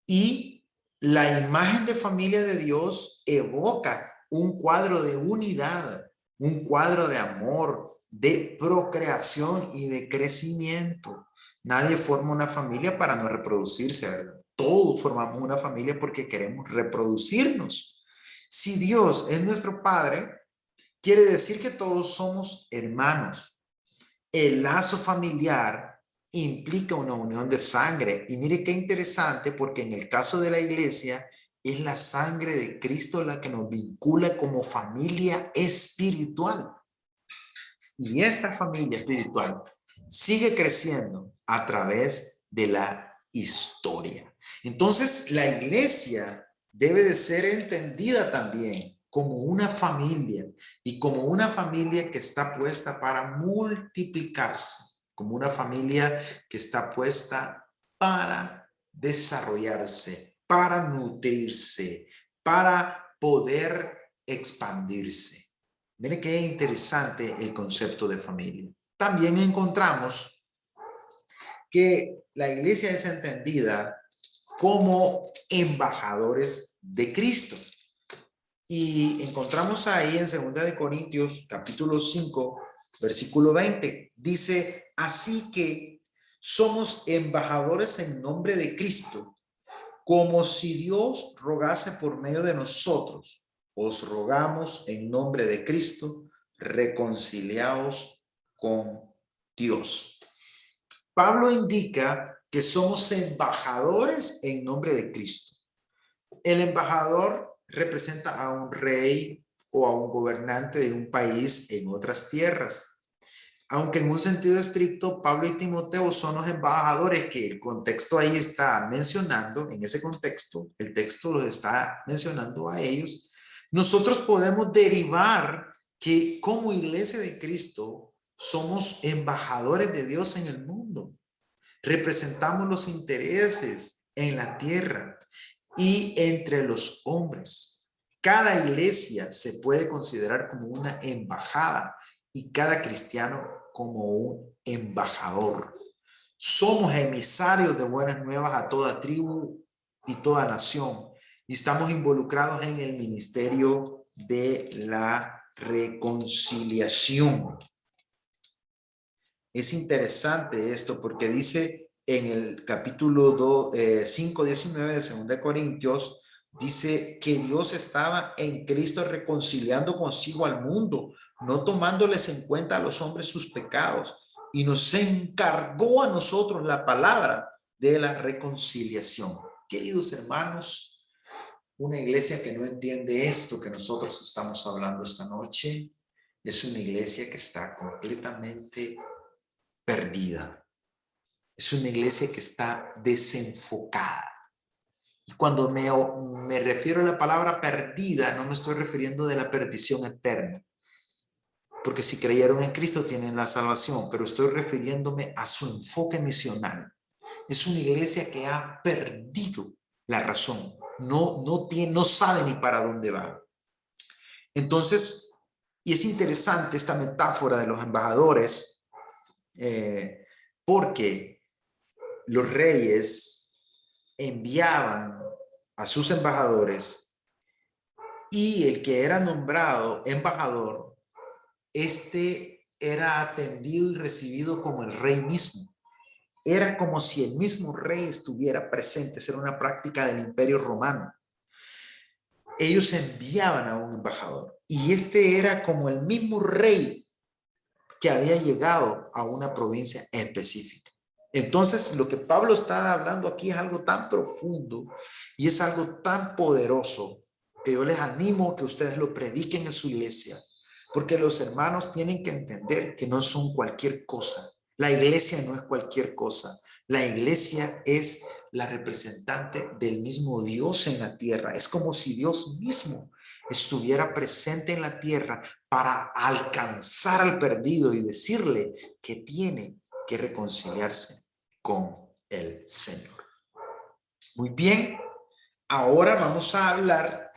y la imagen de familia de Dios evoca un cuadro de unidad, un cuadro de amor, de procreación y de crecimiento. Nadie forma una familia para no reproducirse, ¿verdad? Todos formamos una familia porque queremos reproducirnos. Si Dios es nuestro Padre, quiere decir que todos somos hermanos. El lazo familiar implica una unión de sangre. Y mire qué interesante, porque en el caso de la iglesia, es la sangre de Cristo la que nos vincula como familia espiritual. Y esta familia espiritual sigue creciendo a través de la historia. Entonces, la iglesia debe de ser entendida también como una familia y como una familia que está puesta para multiplicarse, como una familia que está puesta para desarrollarse, para nutrirse, para poder expandirse. Mire qué interesante el concepto de familia. También encontramos que la iglesia es entendida como embajadores de Cristo. Y encontramos ahí en 2 Corintios capítulo 5, versículo 20. Dice, así que somos embajadores en nombre de Cristo, como si Dios rogase por medio de nosotros. Os rogamos en nombre de Cristo, reconciliaos con Dios. Pablo indica que somos embajadores en nombre de Cristo. El embajador representa a un rey o a un gobernante de un país en otras tierras. Aunque en un sentido estricto, Pablo y Timoteo son los embajadores que el contexto ahí está mencionando, en ese contexto, el texto los está mencionando a ellos. Nosotros podemos derivar que como iglesia de Cristo somos embajadores de Dios en el mundo. Representamos los intereses en la tierra y entre los hombres. Cada iglesia se puede considerar como una embajada y cada cristiano como un embajador. Somos emisarios de buenas nuevas a toda tribu y toda nación y estamos involucrados en el ministerio de la reconciliación. Es interesante esto porque dice en el capítulo 5:19 de 2 Corintios, dice que Dios estaba en Cristo reconciliando consigo al mundo, no tomándoles en cuenta a los hombres sus pecados, y nos encargó a nosotros la palabra de la reconciliación. Queridos hermanos, una iglesia que no entiende esto que nosotros estamos hablando esta noche, es una iglesia que está completamente perdida. Es una iglesia que está desenfocada. Y cuando me refiero a la palabra perdida, no me estoy refiriendo de la perdición eterna. Porque si creyeron en Cristo tienen la salvación, pero estoy refiriéndome a su enfoque misional. Es una iglesia que ha perdido la razón. No sabe ni para dónde va. Entonces, y es interesante esta metáfora de los embajadores, porque los reyes enviaban a sus embajadores y el que era nombrado embajador, era atendido y recibido como el rey mismo. Era como si el mismo rey estuviera presente. Esa era una práctica del Imperio Romano. Ellos enviaban a un embajador y era como el mismo rey que había llegado a una provincia específica. Entonces, lo que Pablo está hablando aquí es algo tan profundo y es algo tan poderoso que yo les animo a que ustedes lo prediquen en su iglesia, porque los hermanos tienen que entender que no son cualquier cosa. La iglesia no es cualquier cosa. La iglesia es la representante del mismo Dios en la tierra. Es como si Dios mismo estuviera presente en la tierra para alcanzar al perdido y decirle que tiene que reconciliarse con el Señor. Muy bien, ahora vamos a hablar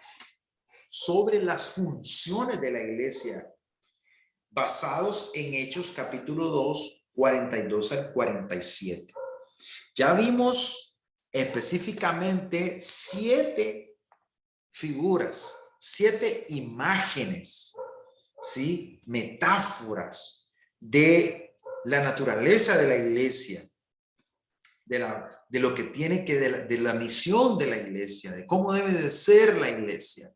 sobre las funciones de la iglesia basados en Hechos capítulo 2, 42 al 47. Ya vimos específicamente 7 figuras, 7 imágenes, ¿sí? Metáforas de la naturaleza de la iglesia, de lo que tiene que, de la misión de la iglesia, de cómo debe de ser la iglesia.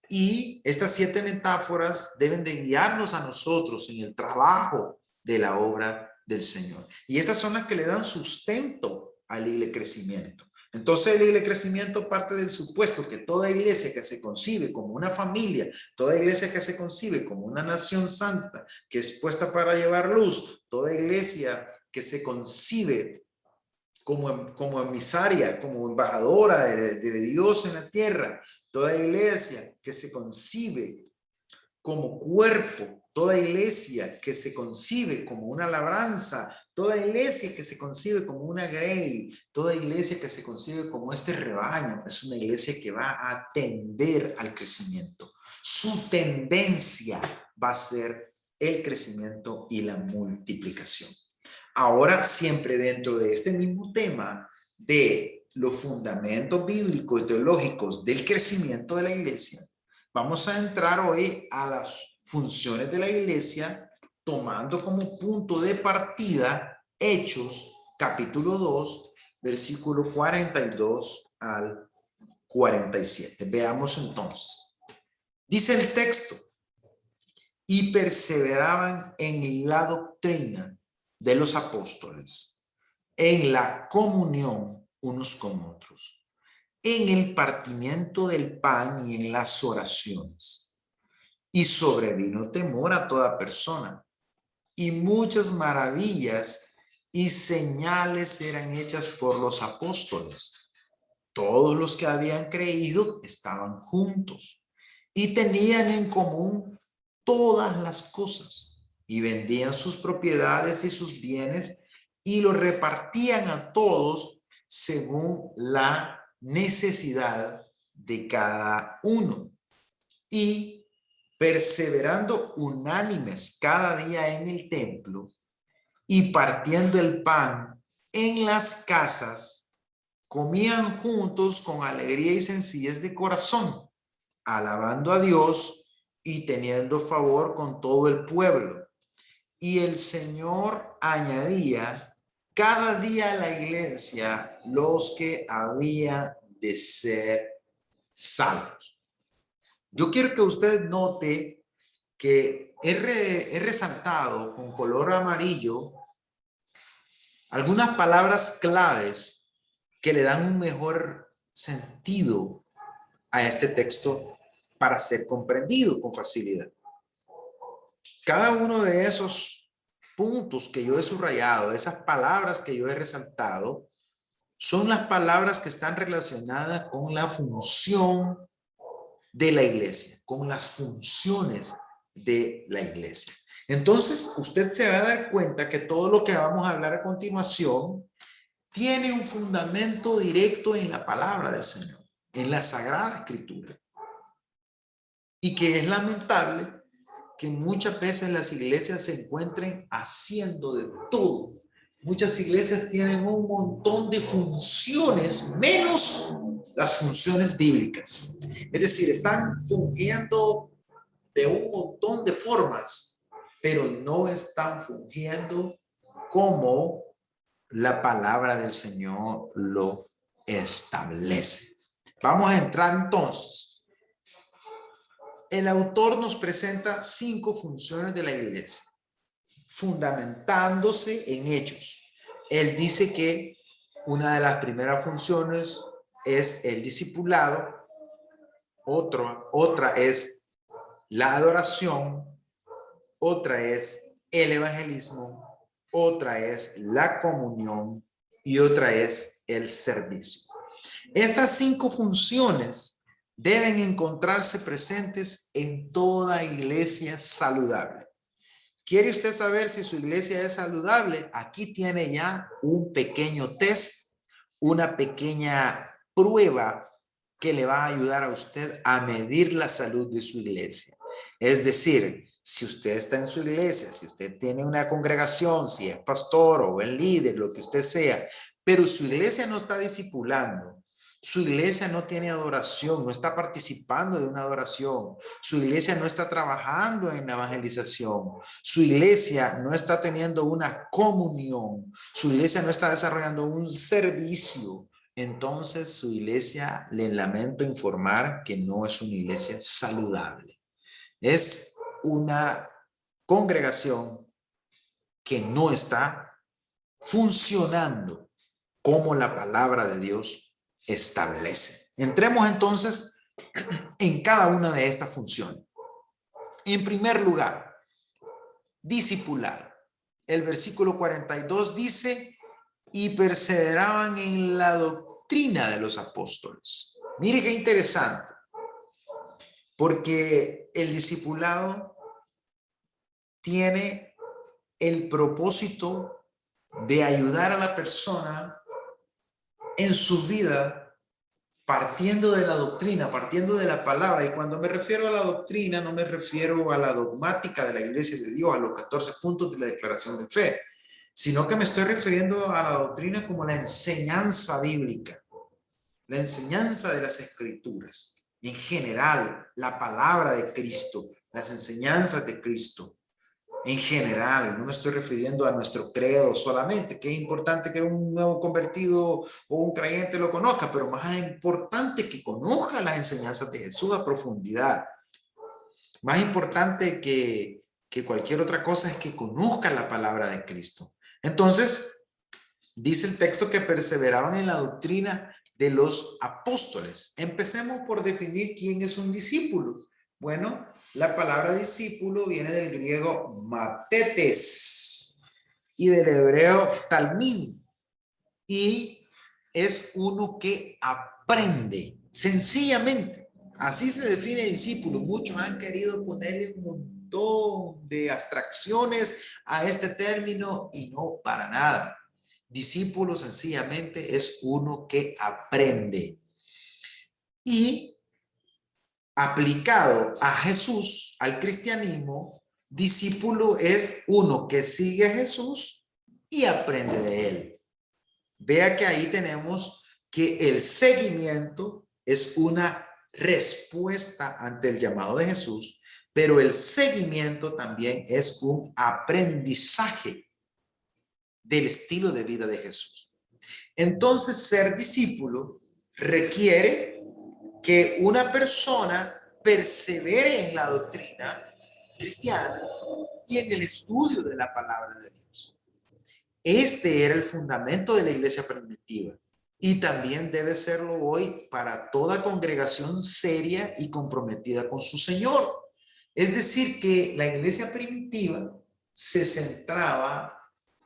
Y estas 7 metáforas deben de guiarnos a nosotros en el trabajo de la obra del Señor. Y estas son las que le dan sustento al Iglesia Crecimiento. Entonces el Iglesia Crecimiento parte del supuesto que toda iglesia que se concibe como una familia, toda iglesia que se concibe como una nación santa, que es puesta para llevar luz, toda iglesia que se concibe como emisaria, como embajadora de Dios en la tierra, toda iglesia que se concibe como cuerpo, toda iglesia que se concibe como una labranza, toda iglesia que se concibe como una grey, toda iglesia que se concibe como este rebaño, es una iglesia que va a atender al crecimiento. Su tendencia va a ser el crecimiento y la multiplicación. Ahora, siempre dentro de este mismo tema de los fundamentos bíblicos y teológicos del crecimiento de la iglesia, vamos a entrar hoy a las funciones de la iglesia, tomando como punto de partida Hechos, capítulo 2, versículo 42 al 47. Veamos entonces. Dice el texto: y perseveraban en la doctrina de los apóstoles, en la comunión unos con otros, en el partimiento del pan y en las oraciones. Y sobrevino temor a toda persona, y muchas maravillas y señales eran hechas por los apóstoles. Todos los que habían creído estaban juntos y tenían en común todas las cosas, y vendían sus propiedades y sus bienes y los repartían a todos según la necesidad de cada uno. Y perseverando unánimes cada día en el templo y partiendo el pan en las casas, comían juntos con alegría y sencillez de corazón, alabando a Dios y teniendo favor con todo el pueblo. Y el Señor añadía cada día a la iglesia los que habían de ser salvos. Yo quiero que usted note que he resaltado con color amarillo algunas palabras claves que le dan un mejor sentido a este texto para ser comprendido con facilidad. Cada uno de esos puntos que yo he subrayado, esas palabras que yo he resaltado, son las palabras que están relacionadas con la función de la iglesia, con las funciones de la iglesia. Entonces, usted se va a dar cuenta que todo lo que vamos a hablar a continuación tiene un fundamento directo en la palabra del Señor, en la Sagrada Escritura. Y que es lamentable que muchas veces las iglesias se encuentren haciendo de todo. Muchas iglesias tienen un montón de funciones, menos las funciones bíblicas. Es decir, están fungiendo de un montón de formas, pero no están fungiendo como la palabra del Señor lo establece. Vamos a entrar entonces. El autor nos presenta 5 funciones de la iglesia, fundamentándose en hechos. Él dice que una de las primeras funciones es el discipulado, otra es la adoración, otra es el evangelismo, otra es la comunión y otra es el servicio. Estas 5 funciones deben encontrarse presentes en toda iglesia saludable. ¿Quiere usted saber si su iglesia es saludable? Aquí tiene ya un pequeño test, una pequeña prueba que le va a ayudar a usted a medir la salud de su iglesia. Es decir, si usted está en su iglesia, si usted tiene una congregación, si es pastor o el líder, lo que usted sea, pero su iglesia no está discipulando, su iglesia no tiene adoración, no está participando de una adoración, su iglesia no está trabajando en la evangelización, su iglesia no está teniendo una comunión, su iglesia no está desarrollando un servicio, entonces su iglesia, le lamento informar que no es una iglesia saludable. Es una congregación que no está funcionando como la palabra de Dios establece. Entremos entonces en cada una de estas funciones. En primer lugar, discipulado. El versículo 42 dice, y perseveraban en la doctrina de los apóstoles. Mire qué interesante, porque el discipulado tiene el propósito de ayudar a la persona en su vida partiendo de la doctrina, partiendo de la palabra. Y cuando me refiero a la doctrina, no me refiero a la dogmática de la Iglesia de Dios, a los 14 puntos de la declaración de fe, sino que me estoy refiriendo a la doctrina como la enseñanza bíblica, la enseñanza de las Escrituras, en general, la palabra de Cristo, las enseñanzas de Cristo. En general, no me estoy refiriendo a nuestro credo solamente, que es importante que un nuevo convertido o un creyente lo conozca, pero más importante que conozca las enseñanzas de Jesús a profundidad. Más importante que cualquier otra cosa es que conozcan la palabra de Cristo. Entonces, dice el texto que perseveraban en la doctrina de los apóstoles. Empecemos por definir quién es un discípulo. Bueno, la palabra discípulo viene del griego matetes y del hebreo talmid, y es uno que aprende, sencillamente. Así se define discípulo. Muchos han querido ponerle un montón de abstracciones a este término y no, para nada. Discípulo sencillamente es uno que aprende. Y aplicado a Jesús, al cristianismo, discípulo es uno que sigue a Jesús y aprende de él. Vea que ahí tenemos que el seguimiento es una respuesta ante el llamado de Jesús, pero el seguimiento también es un aprendizaje del estilo de vida de Jesús. Entonces, ser discípulo requiere que una persona persevere en la doctrina cristiana y en el estudio de la palabra de Dios. Este era el fundamento de la iglesia primitiva y también debe serlo hoy para toda congregación seria y comprometida con su Señor. Es decir, que la iglesia primitiva se centraba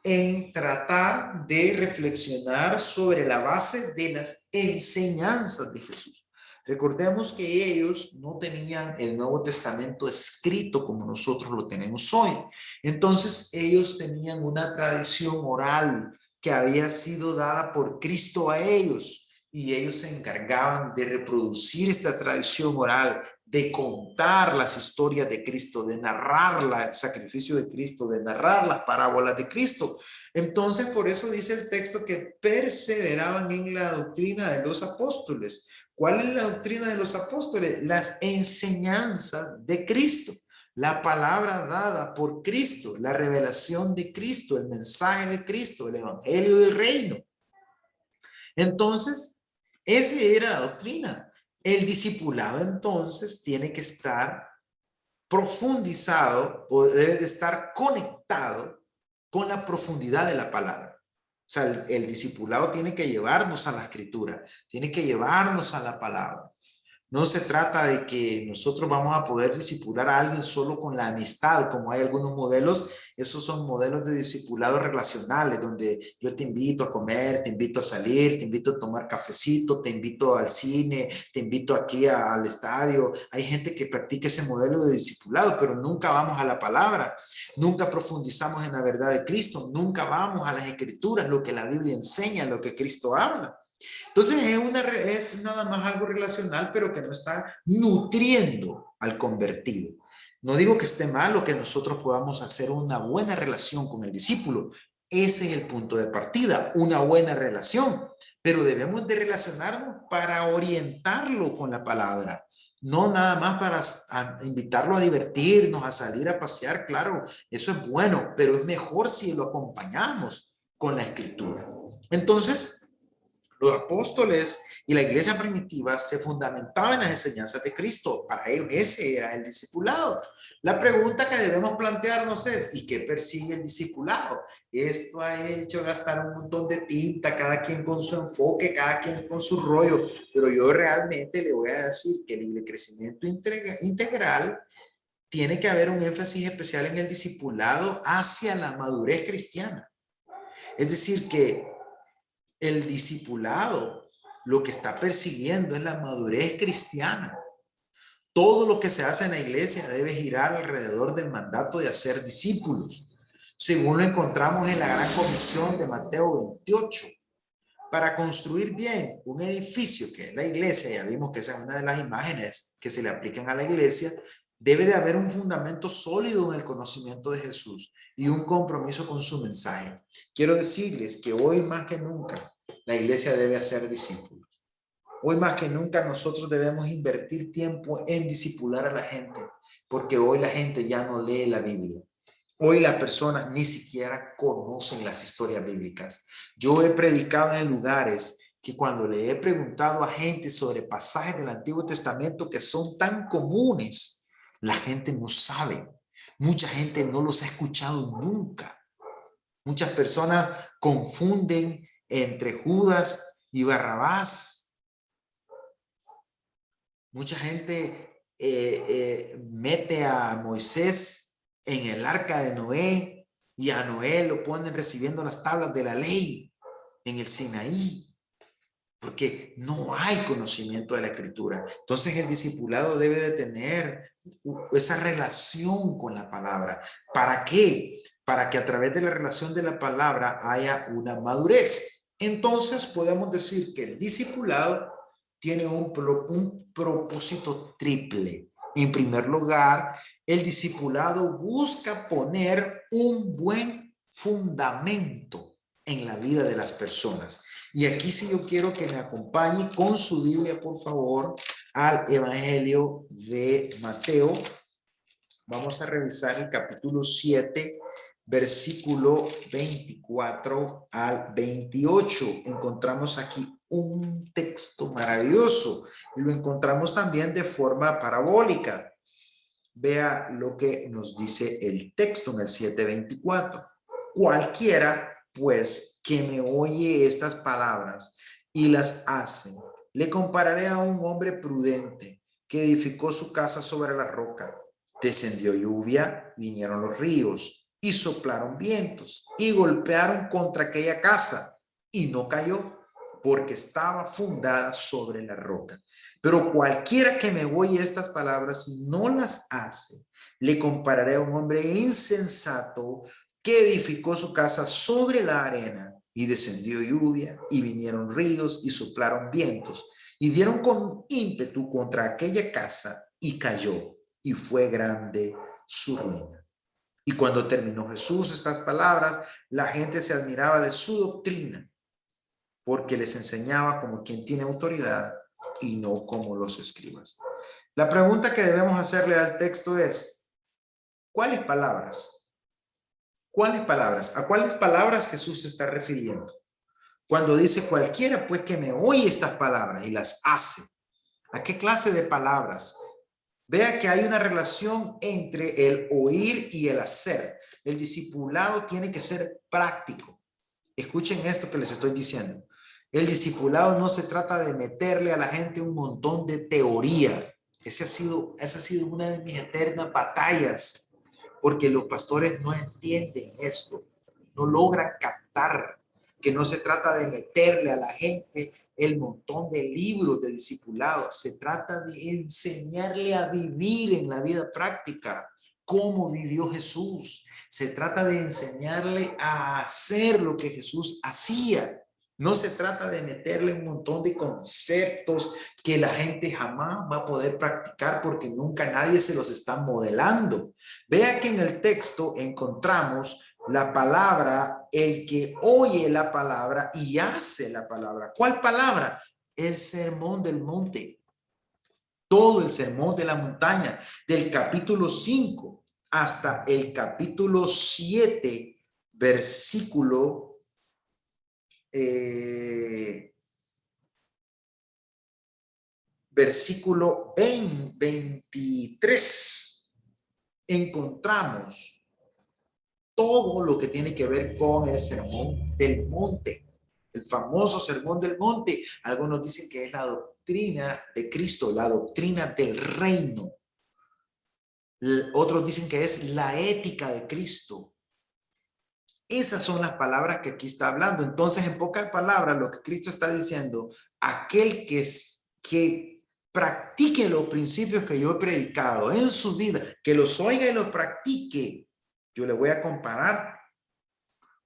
en tratar de reflexionar sobre la base de las enseñanzas de Jesús. Recordemos que ellos no tenían el Nuevo Testamento escrito como nosotros lo tenemos hoy. Entonces ellos tenían una tradición oral que había sido dada por Cristo a ellos, y ellos se encargaban de reproducir esta tradición oral, de contar las historias de Cristo, de narrar el sacrificio de Cristo, de narrar las parábolas de Cristo. Entonces, por eso dice el texto que perseveraban en la doctrina de los apóstoles. ¿Cuál es la doctrina de los apóstoles? Las enseñanzas de Cristo, la palabra dada por Cristo, la revelación de Cristo, el mensaje de Cristo, el evangelio del reino. Entonces, esa era la doctrina. El discipulado entonces tiene que estar profundizado o debe de estar conectado con la profundidad de la palabra. O sea, el discipulado tiene que llevarnos a la escritura, tiene que llevarnos a la palabra. No se trata de que nosotros vamos a poder discipular a alguien solo con la amistad, como hay algunos modelos. Esos son modelos de discipulado relacionales, donde yo te invito a comer, te invito a salir, te invito a tomar cafecito, te invito al cine, te invito aquí al estadio. Hay gente que practica ese modelo de discipulado, pero nunca vamos a la palabra, nunca profundizamos en la verdad de Cristo, nunca vamos a las escrituras, lo que la Biblia enseña, lo que Cristo habla. Entonces es nada más algo relacional, pero que no está nutriendo al convertido. No digo que esté mal o que nosotros podamos hacer una buena relación con el discípulo. Ese es el punto de partida, una buena relación. Pero debemos de relacionarnos para orientarlo con la palabra. No nada más para invitarlo a divertirnos, a salir a pasear. Claro, eso es bueno, pero es mejor si lo acompañamos con la escritura. Entonces, los apóstoles y la iglesia primitiva se fundamentaban en las enseñanzas de Cristo. Para ellos ese era el discipulado. La pregunta que debemos plantearnos es, ¿y qué persigue el discipulado? Esto ha hecho gastar un montón de tinta, cada quien con su enfoque, cada quien con su rollo, pero yo realmente le voy a decir que el crecimiento integral tiene que haber un énfasis especial en el discipulado hacia la madurez cristiana. Es decir, que el discipulado lo que está persiguiendo es la madurez cristiana. Todo lo que se hace en la iglesia debe girar alrededor del mandato de hacer discípulos, según lo encontramos en la gran comisión de Mateo 28. Para construir bien un edificio que es la iglesia, ya vimos que esa es una de las imágenes que se le aplican a la iglesia, debe de haber un fundamento sólido en el conocimiento de Jesús y un compromiso con su mensaje. Quiero decirles que hoy más que nunca la iglesia debe hacer discípulos. Hoy más que nunca nosotros debemos invertir tiempo en discipular a la gente, porque hoy la gente ya no lee la Biblia. Hoy las personas ni siquiera conocen las historias bíblicas. Yo he predicado en lugares que cuando le he preguntado a gente sobre pasajes del Antiguo Testamento que son tan comunes, La gente no sabe. Mucha gente no los ha escuchado nunca. Muchas personas confunden entre Judas y Barrabás. Mucha gente mete a Moisés en el arca de Noé y a Noé lo ponen recibiendo las tablas de la ley en el Sinaí, porque no hay conocimiento de la Escritura. Entonces el discipulado debe de tener esa relación con la palabra. ¿Para qué? Para que a través de la relación de la palabra haya una madurez. Entonces podemos decir que el discipulado tiene un propósito triple. En primer lugar, el discipulado busca poner un buen fundamento en la vida de las personas. Y aquí sí yo quiero que me acompañe con su Biblia, por favor, al Evangelio de Mateo. Vamos a revisar el capítulo 7, versículo 24 al 28. Encontramos aquí un texto maravilloso y lo encontramos también de forma parabólica. Vea lo que nos dice el texto en el 7:24. Cualquiera, pues, que me oye estas palabras y las hace, le compararé a un hombre prudente que edificó su casa sobre la roca. Descendió lluvia, vinieron los ríos y soplaron vientos y golpearon contra aquella casa y no cayó porque estaba fundada sobre la roca. Pero cualquiera que me oye estas palabras y no las hace, le compararé a un hombre insensato que edificó su casa sobre la arena y descendió lluvia y vinieron ríos y soplaron vientos y dieron con ímpetu contra aquella casa y cayó y fue grande su ruina. Y cuando terminó Jesús estas palabras, la gente se admiraba de su doctrina porque les enseñaba como quien tiene autoridad y no como los escribas. La pregunta que debemos hacerle al texto es, ¿cuáles palabras? ¿Cuáles palabras? ¿A cuáles palabras Jesús se está refiriendo? Cuando dice cualquiera, pues que me oye estas palabras y las hace. ¿A qué clase de palabras? Vea que hay una relación entre el oír y el hacer. El discipulado tiene que ser práctico. Escuchen esto que les estoy diciendo. El discipulado no se trata de meterle a la gente un montón de teoría. Esa ha sido una de mis eternas batallas, porque los pastores no entienden esto, no logran captar que no se trata de meterle a la gente el montón de libros de discipulado, se trata de enseñarle a vivir en la vida práctica, cómo vivió Jesús. Se trata de enseñarle a hacer lo que Jesús hacía. No se trata de meterle un montón de conceptos que la gente jamás va a poder practicar porque nunca nadie se los está modelando. Vea que en el texto encontramos la palabra, el que oye la palabra y hace la palabra. ¿Cuál palabra? El sermón del monte. Todo el sermón de la montaña, del capítulo 5 hasta el capítulo 7, versículo 23, encontramos todo lo que tiene que ver con el sermón del monte, el famoso sermón del monte. Algunos dicen que es la doctrina de Cristo, la doctrina del reino. Otros dicen que es la ética de Cristo. Esas son las palabras que aquí está hablando. Entonces, en pocas palabras, lo que Cristo está diciendo, aquel que practique los principios que yo he predicado en su vida, que los oiga y los practique, yo le voy a comparar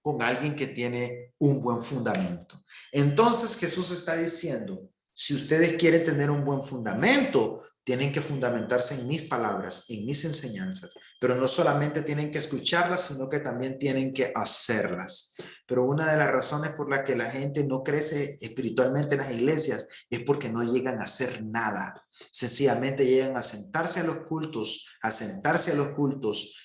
con alguien que tiene un buen fundamento. Entonces, Jesús está diciendo, si ustedes quieren tener un buen fundamento, tienen que fundamentarse en mis palabras, en mis enseñanzas, pero no solamente tienen que escucharlas, sino que también tienen que hacerlas. Pero una de las razones por la que la gente no crece espiritualmente en las iglesias es porque no llegan a hacer nada. Sencillamente llegan a sentarse a los cultos,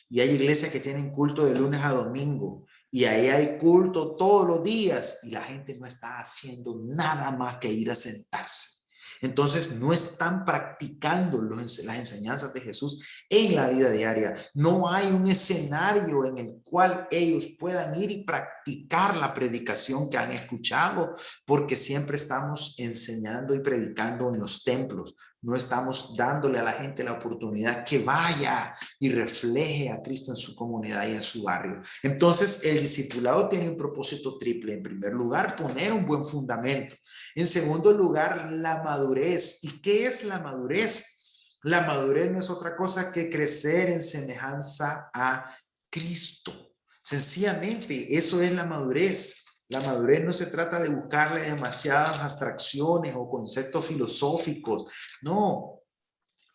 y hay iglesias que tienen culto de lunes a domingo, y ahí hay culto todos los días, y la gente no está haciendo nada más que ir a sentarse. Entonces no están practicando las enseñanzas de Jesús en la vida diaria. No hay un escenario en el cual ellos puedan ir y practicar la predicación que han escuchado, porque siempre estamos enseñando y predicando en los templos. No estamos dándole a la gente la oportunidad que vaya y refleje a Cristo en su comunidad y en su barrio. Entonces, el discipulado tiene un propósito triple. En primer lugar, poner un buen fundamento. En segundo lugar, la madurez. ¿Y qué es la madurez? La madurez no es otra cosa que crecer en semejanza a Cristo. Sencillamente, eso es la madurez. La madurez no se trata de buscarle demasiadas abstracciones o conceptos filosóficos. No,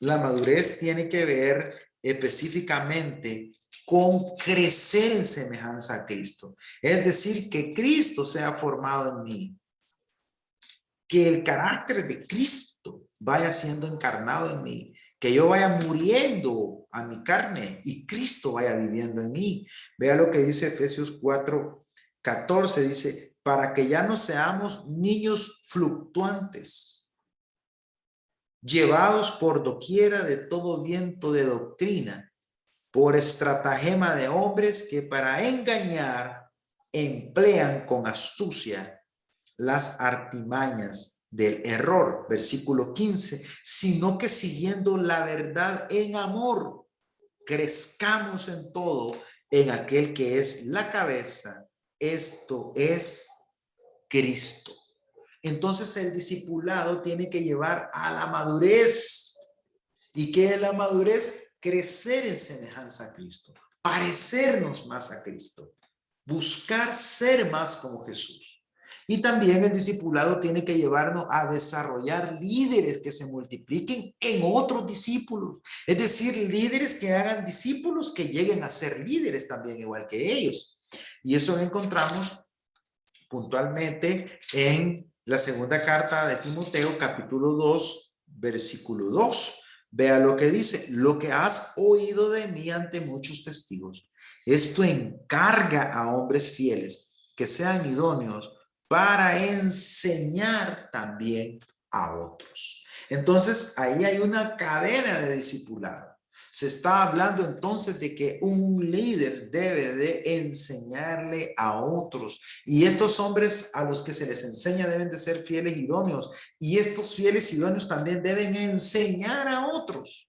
la madurez tiene que ver específicamente con crecer en semejanza a Cristo. Es decir, que Cristo sea formado en mí, que el carácter de Cristo vaya siendo encarnado en mí, que yo vaya muriendo a mi carne y Cristo vaya viviendo en mí. Vea lo que dice Efesios 4:14, dice, para que ya no seamos niños fluctuantes, llevados por doquiera de todo viento de doctrina, por estratagema de hombres que para engañar emplean con astucia las artimañas del error. Versículo 15, sino que siguiendo la verdad en amor, crezcamos en todo en aquel que es la cabeza, esto es Cristo. Entonces el discipulado tiene que llevar a la madurez. ¿Y qué es la madurez? Crecer en semejanza a Cristo, parecernos más a Cristo, buscar ser más como Jesús. Y también el discipulado tiene que llevarnos a desarrollar líderes que se multipliquen en otros discípulos. Es decir, líderes que hagan discípulos que lleguen a ser líderes también igual que ellos. Y eso lo encontramos puntualmente en la segunda carta de Timoteo, capítulo 2, versículo 2. Vea lo que dice, lo que has oído de mí ante muchos testigos, esto encarga a hombres fieles que sean idóneos para enseñar también a otros. Entonces, ahí hay una cadena de discipulado. Se está hablando entonces de que un líder debe de enseñarle a otros. Y estos hombres a los que se les enseña deben de ser fieles idóneos. Y estos fieles idóneos también deben enseñar a otros.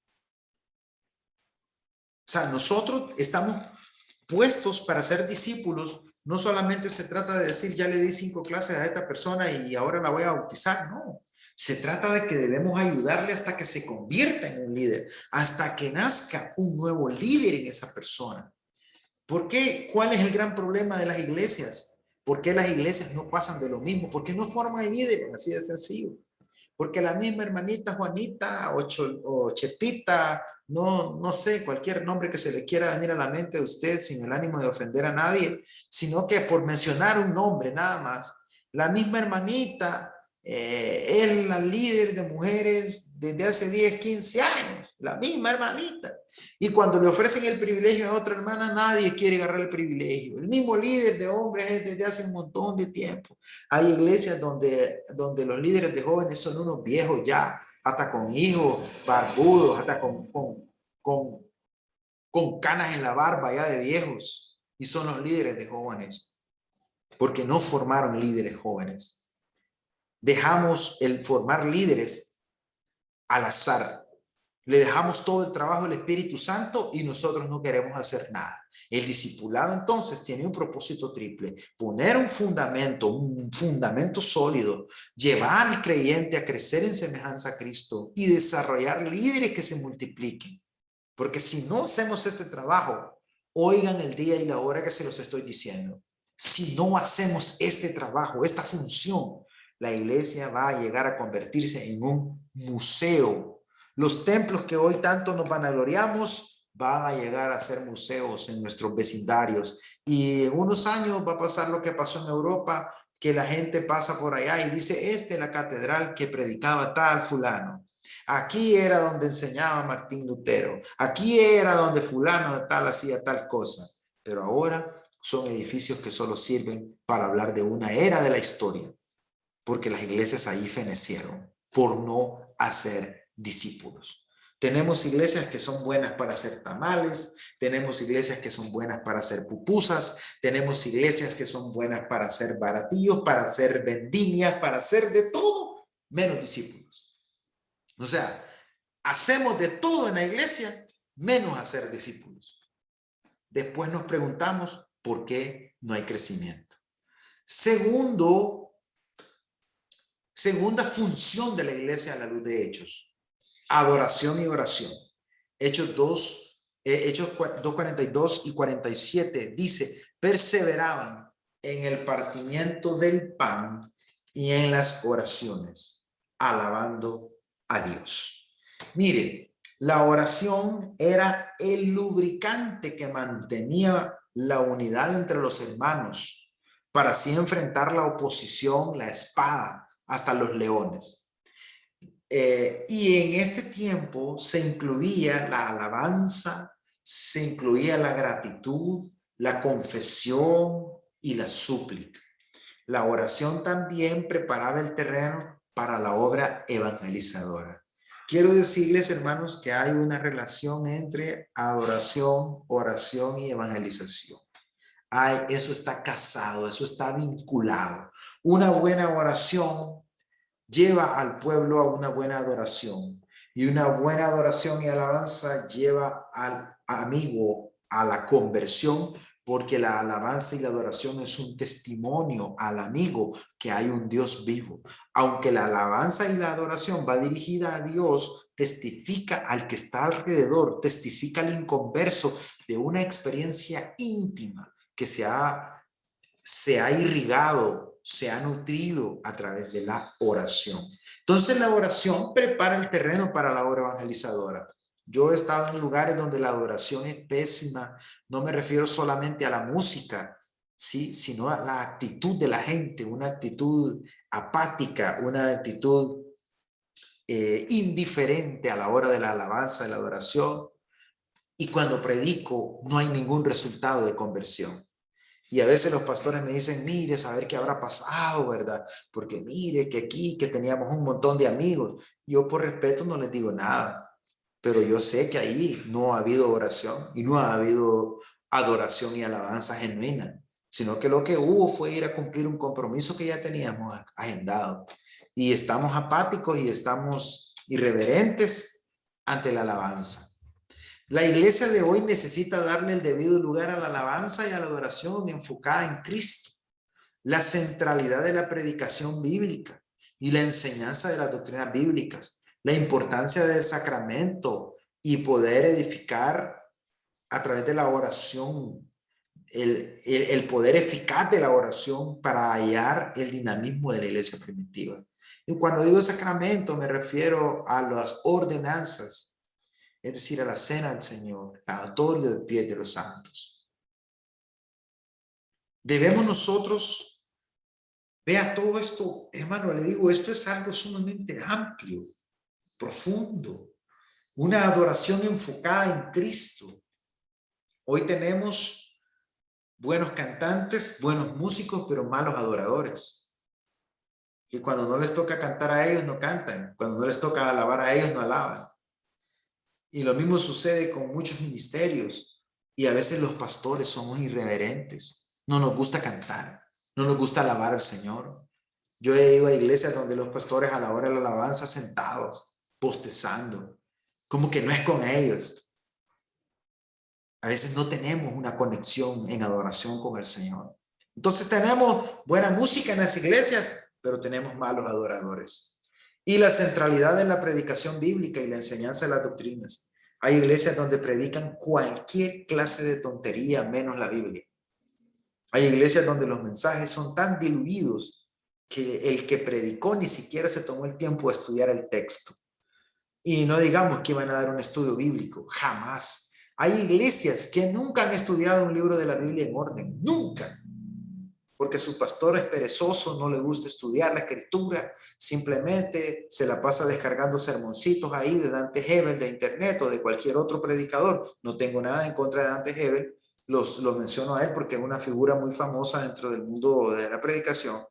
O sea, nosotros estamos puestos para ser discípulos. No solamente se trata de decir, ya le di 5 clases a esta persona y ahora la voy a bautizar. No, se trata de que debemos ayudarle hasta que se convierta en un líder, hasta que nazca un nuevo líder en esa persona. ¿Por qué? ¿Cuál es el gran problema de las iglesias? ¿Por qué las iglesias no pasan de lo mismo? ¿Por qué no forman líderes? Así de sencillo. Porque la misma hermanita Juanita o Chepita, no sé, cualquier nombre que se le quiera venir a la mente de usted sin el ánimo de ofender a nadie, sino que por mencionar un nombre nada más, la misma hermanita es la líder de mujeres desde hace 10, 15 años, la misma hermanita. Y cuando le ofrecen el privilegio a otra hermana, nadie quiere agarrar el privilegio. El mismo líder de hombres es desde hace un montón de tiempo. Hay iglesias donde los líderes de jóvenes son unos viejos ya, hasta con hijos barbudos, hasta con canas en la barba ya de viejos. Y son los líderes de jóvenes, porque no formaron líderes jóvenes. Dejamos el formar líderes al azar. Le dejamos todo el trabajo al Espíritu Santo y nosotros no queremos hacer nada. El discipulado entonces tiene un propósito triple: poner un fundamento sólido, llevar al creyente a crecer en semejanza a Cristo y desarrollar líderes que se multipliquen. Porque si no hacemos este trabajo, oigan el día y la hora que se los estoy diciendo. Si no hacemos este trabajo, esta función, la iglesia va a llegar a convertirse en un museo. Los templos que hoy tanto nos vanagloriamos van a llegar a ser museos en nuestros vecindarios. Y en unos años va a pasar lo que pasó en Europa, que la gente pasa por allá y dice, esta es la catedral que predicaba tal fulano. Aquí era donde enseñaba Martín Lutero. Aquí era donde fulano de tal hacía tal cosa. Pero ahora son edificios que solo sirven para hablar de una era de la historia, porque las iglesias ahí fenecieron. por no hacer discípulos. Tenemos iglesias que son buenas para hacer tamales, tenemos iglesias que son buenas para hacer pupusas, tenemos iglesias que son buenas para hacer baratillos, para hacer vendimias, para hacer de todo, menos discípulos. O sea, hacemos de todo en la iglesia, menos hacer discípulos. Después nos preguntamos por qué no hay crecimiento. Segunda función de la iglesia a la luz de Hechos. Adoración y oración. Hechos 2:42 y 47 dice, perseveraban en el partimiento del pan y en las oraciones, alabando a Dios. Mire, la oración era el lubricante que mantenía la unidad entre los hermanos para así enfrentar la oposición, la espada, hasta los leones. Y en este tiempo se incluía la alabanza, se incluía la gratitud, la confesión y la súplica. La oración también preparaba el terreno para la obra evangelizadora. Quiero decirles, hermanos, que hay una relación entre adoración, oración y evangelización. Eso está casado, eso está vinculado. Una buena oración lleva al pueblo a una buena adoración, y una buena adoración y alabanza lleva al amigo a la conversión, porque la alabanza y la adoración es un testimonio al amigo que hay un Dios vivo. Aunque la alabanza y la adoración va dirigida a Dios, testifica al que está alrededor, testifica al inconverso de una experiencia íntima que se ha irrigado, se ha nutrido a través de la oración. Entonces la oración prepara el terreno para la obra evangelizadora. Yo he estado en lugares donde la adoración es pésima. No me refiero solamente a la música, ¿sí? Sino a la actitud de la gente, una actitud apática, una actitud indiferente a la hora de la alabanza, de la adoración. Y cuando predico no hay ningún resultado de conversión. Y a veces los pastores me dicen, mire, saber qué habrá pasado, ¿verdad? Porque mire que aquí, que teníamos un montón de amigos. Yo por respeto no les digo nada, pero yo sé que ahí no ha habido oración y no ha habido adoración y alabanza genuina, sino que lo que hubo fue ir a cumplir un compromiso que ya teníamos agendado. Y estamos apáticos y estamos irreverentes ante la alabanza. La iglesia de hoy necesita darle el debido lugar a la alabanza y a la adoración enfocada en Cristo, la centralidad de la predicación bíblica y la enseñanza de las doctrinas bíblicas, la importancia del sacramento y poder edificar a través de la oración, el poder eficaz de la oración para hallar el dinamismo de la iglesia primitiva. Y cuando digo sacramento me refiero a las ordenanzas, es decir, a la cena del Señor, a todos los pies de los santos. Debemos nosotros, vea todo esto, hermano, le digo, esto es algo sumamente amplio, profundo, una adoración enfocada en Cristo. Hoy tenemos buenos cantantes, buenos músicos, pero malos adoradores. Y cuando no les toca cantar a ellos, no cantan. Cuando no les toca alabar a ellos, no alaban. Y lo mismo sucede con muchos ministerios. Y a veces los pastores somos irreverentes. No nos gusta cantar. No nos gusta alabar al Señor. Yo he ido a iglesias donde los pastores a la hora de la alabanza sentados, bostezando. Como que no es con ellos. A veces no tenemos una conexión en adoración con el Señor. Entonces tenemos buena música en las iglesias, pero tenemos malos adoradores. Y la centralidad en la predicación bíblica y la enseñanza de las doctrinas. Hay iglesias donde predican cualquier clase de tontería menos la Biblia. Hay iglesias donde los mensajes son tan diluidos que el que predicó ni siquiera se tomó el tiempo de estudiar el texto. Y no digamos que van a dar un estudio bíblico, jamás. Hay iglesias que nunca han estudiado un libro de la Biblia en orden, nunca. Porque su pastor es perezoso, no le gusta estudiar la escritura, simplemente se la pasa descargando sermoncitos ahí de Dante Hebel de internet o de cualquier otro predicador. No tengo nada en contra de Dante Hebel, lo menciono a él porque es una figura muy famosa dentro del mundo de la predicación.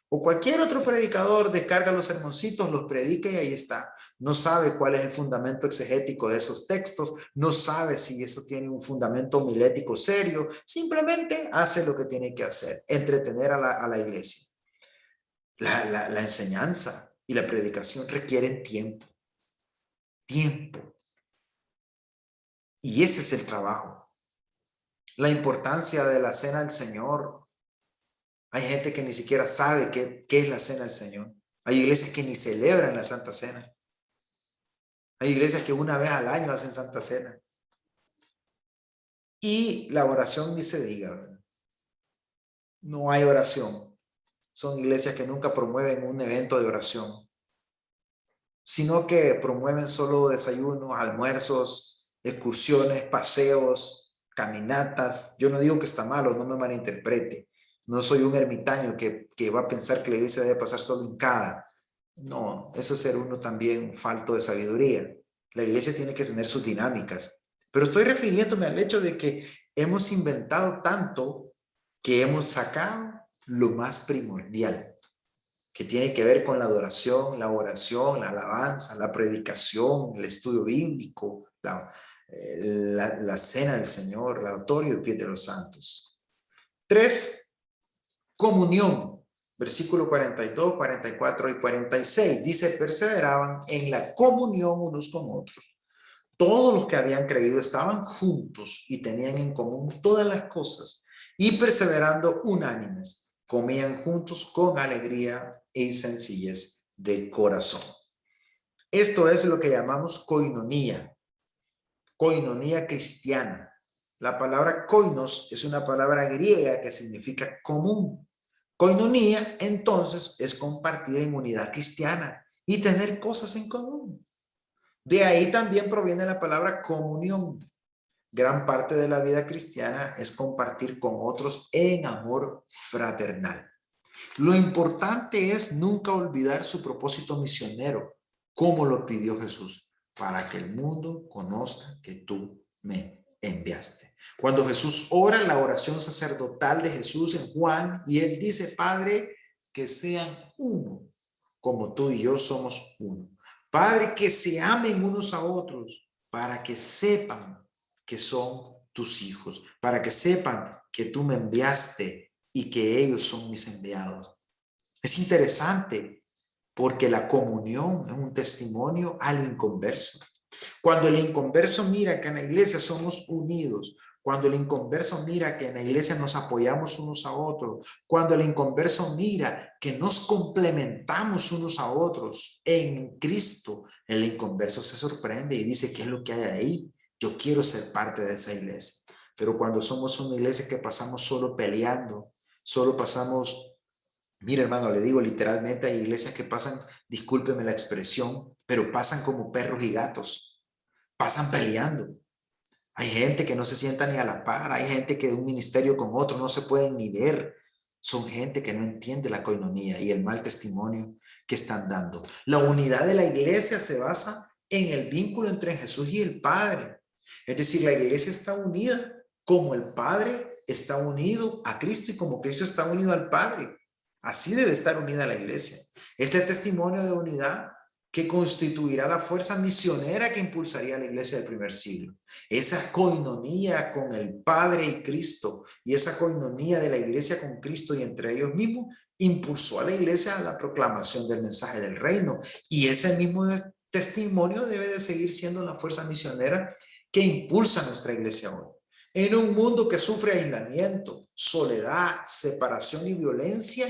O cualquier otro predicador descarga los sermoncitos, los predica y ahí está. No sabe cuál es el fundamento exegético de esos textos, no sabe si eso tiene un fundamento homilético serio, simplemente hace lo que tiene que hacer, entretener a la iglesia. La enseñanza y la predicación requieren tiempo. Y ese es el trabajo. La importancia de la cena del Señor. Hay gente que ni siquiera sabe qué es la cena del Señor. Hay iglesias que ni celebran la Santa Cena. Hay iglesias que una vez al año hacen Santa Cena. Y la oración ni se diga, ¿verdad? No hay oración. Son iglesias que nunca promueven un evento de oración, sino que promueven solo desayunos, almuerzos, excursiones, paseos, caminatas. Yo no digo que está malo, no me malinterprete. No soy un ermitaño que va a pensar que la iglesia debe pasar solo hincada. No, eso es ser uno también falto de sabiduría. La iglesia tiene que tener sus dinámicas. Pero estoy refiriéndome al hecho de que hemos inventado tanto que hemos sacado lo más primordial, que tiene que ver con la adoración, la oración, la alabanza, la predicación, el estudio bíblico, la cena del Señor, el oratorio y el pie de los santos. 3, comunión. Versículo 42, 44 y 46. Dice, perseveraban en la comunión unos con otros. Todos los que habían creído estaban juntos y tenían en común todas las cosas. Y perseverando unánimes, comían juntos con alegría y sencillez de corazón. Esto es lo que llamamos koinonía cristiana. La palabra koinos es una palabra griega que significa común. Koinonía, entonces, es compartir en unidad cristiana y tener cosas en común. De ahí también proviene la palabra comunión. Gran parte de la vida cristiana es compartir con otros en amor fraternal. Lo importante es nunca olvidar su propósito misionero, como lo pidió Jesús, para que el mundo conozca que tú me enviaste. Cuando Jesús ora la oración sacerdotal de Jesús en Juan, y él dice, Padre, que sean uno, como tú y yo somos uno. Padre, que se amen unos a otros, para que sepan que son tus hijos, para que sepan que tú me enviaste y que ellos son mis enviados. Es interesante porque la comunión es un testimonio al inconverso. Cuando el inconverso mira que en la iglesia somos unidos, cuando el inconverso mira que en la iglesia nos apoyamos unos a otros, cuando el inconverso mira que nos complementamos unos a otros en Cristo, el inconverso se sorprende y dice, ¿qué es lo que hay ahí? Yo quiero ser parte de esa iglesia. Pero cuando somos una iglesia que pasamos solo peleando, solo pasamos... Mira, hermano, le digo literalmente, hay iglesias que pasan, discúlpeme la expresión, pero pasan como perros y gatos, pasan peleando. Hay gente que no se sienta ni a la par, hay gente que de un ministerio con otro no se pueden ni ver. Son gente que no entiende la coinonía y el mal testimonio que están dando. La unidad de la iglesia se basa en el vínculo entre Jesús y el Padre. Es decir, la iglesia está unida como el Padre está unido a Cristo y como Cristo está unido al Padre. Así debe estar unida la iglesia. Este testimonio de unidad que constituirá la fuerza misionera que impulsaría a la iglesia del primer siglo. Esa coinonía con el Padre y Cristo y esa coinonía de la iglesia con Cristo y entre ellos mismos impulsó a la iglesia a la proclamación del mensaje del reino. Y ese mismo testimonio debe de seguir siendo la fuerza misionera que impulsa a nuestra iglesia hoy. En un mundo que sufre aislamiento, soledad, separación y violencia,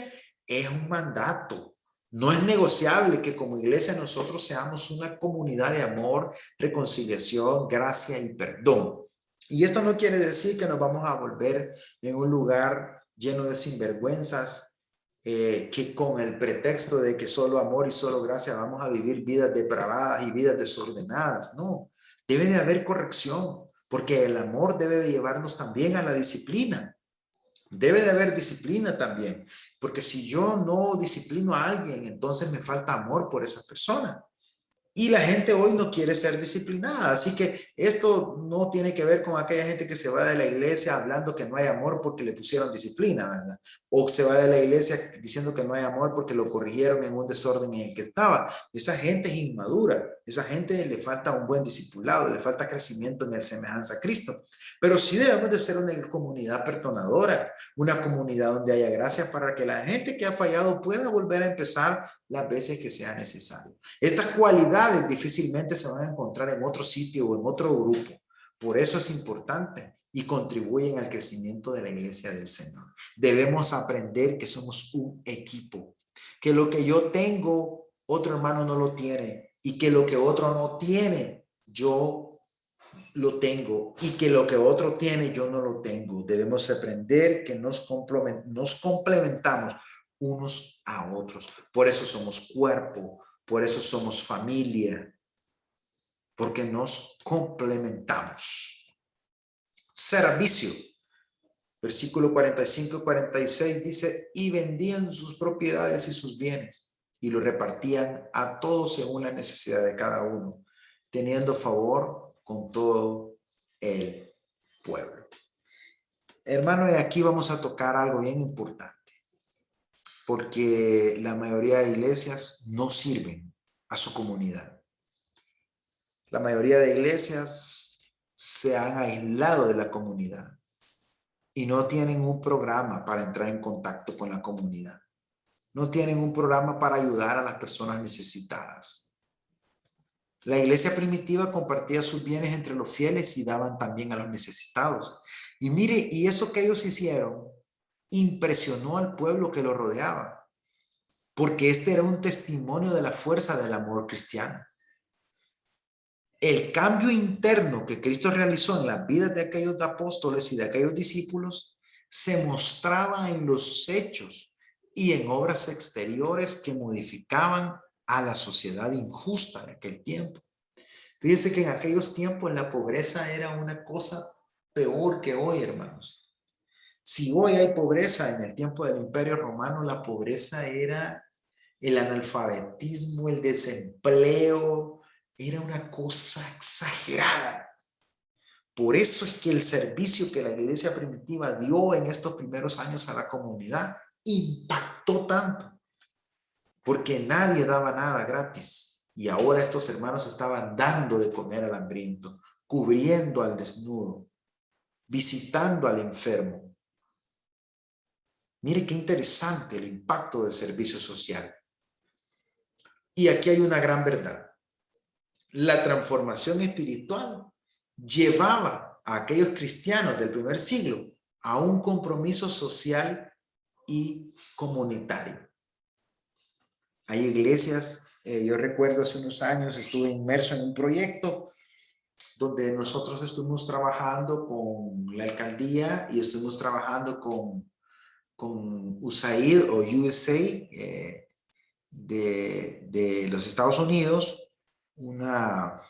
es un mandato. No es negociable que como iglesia nosotros seamos una comunidad de amor, reconciliación, gracia y perdón. Y esto no quiere decir que nos vamos a volver en un lugar lleno de sinvergüenzas, que con el pretexto de que solo amor y solo gracia vamos a vivir vidas depravadas y vidas desordenadas. No, debe de haber corrección, porque el amor debe de llevarnos también a la disciplina. Debe de haber disciplina también, porque si yo no disciplino a alguien, entonces me falta amor por esa persona. Y la gente hoy no quiere ser disciplinada. Así que esto no tiene que ver con aquella gente que se va de la iglesia hablando que no hay amor porque le pusieron disciplina, ¿verdad? O se va de la iglesia diciendo que no hay amor porque lo corrigieron en un desorden en el que estaba. Esa gente es inmadura. Esa gente le falta un buen discipulado, le falta crecimiento en el semejanza a Cristo. Pero sí debemos de ser una comunidad perdonadora, una comunidad donde haya gracia para que la gente que ha fallado pueda volver a empezar las veces que sea necesario. Estas cualidades difícilmente se van a encontrar en otro sitio o en otro grupo. Por eso es importante y contribuyen al crecimiento de la iglesia del Señor. Debemos aprender que somos un equipo, que lo que yo tengo, otro hermano no lo tiene, y que lo que otro no tiene, yo lo tengo, y que lo que otro tiene, yo no lo tengo. Debemos aprender que nos complementamos unos a otros. Por eso somos cuerpo, por eso somos familia, porque nos complementamos. Servicio. Versículo 45 y 46 dice, y vendían sus propiedades y sus bienes, y lo repartían a todos según la necesidad de cada uno, teniendo favor con todo el pueblo. Hermano, y aquí vamos a tocar algo bien importante, porque la mayoría de iglesias no sirven a su comunidad. La mayoría de iglesias se han aislado de la comunidad y no tienen un programa para entrar en contacto con la comunidad. No tienen un programa para ayudar a las personas necesitadas. La iglesia primitiva compartía sus bienes entre los fieles y daban también a los necesitados. Y mire, y eso que ellos hicieron impresionó al pueblo que lo rodeaba, porque este era un testimonio de la fuerza del amor cristiano. El cambio interno que Cristo realizó en las vidas de aquellos apóstoles y de aquellos discípulos se mostraba en los hechos y en obras exteriores que modificaban a la sociedad injusta de aquel tiempo. Fíjense que en aquellos tiempos la pobreza era una cosa peor que hoy, hermanos. Si hoy hay pobreza, en el tiempo del Imperio Romano la pobreza era el analfabetismo, el desempleo, era una cosa exagerada. Por eso es que el servicio que la iglesia primitiva dio en estos primeros años a la comunidad impactó tanto, porque nadie daba nada gratis. Y ahora estos hermanos estaban dando de comer al hambriento, cubriendo al desnudo, visitando al enfermo. Mire qué interesante el impacto del servicio social. Y aquí hay una gran verdad. La transformación espiritual llevaba a aquellos cristianos del primer siglo a un compromiso social y comunitario. Hay iglesias, yo recuerdo hace unos años estuve inmerso en un proyecto donde nosotros estuvimos trabajando con la alcaldía y estuvimos trabajando con USAID o USA de los Estados Unidos, una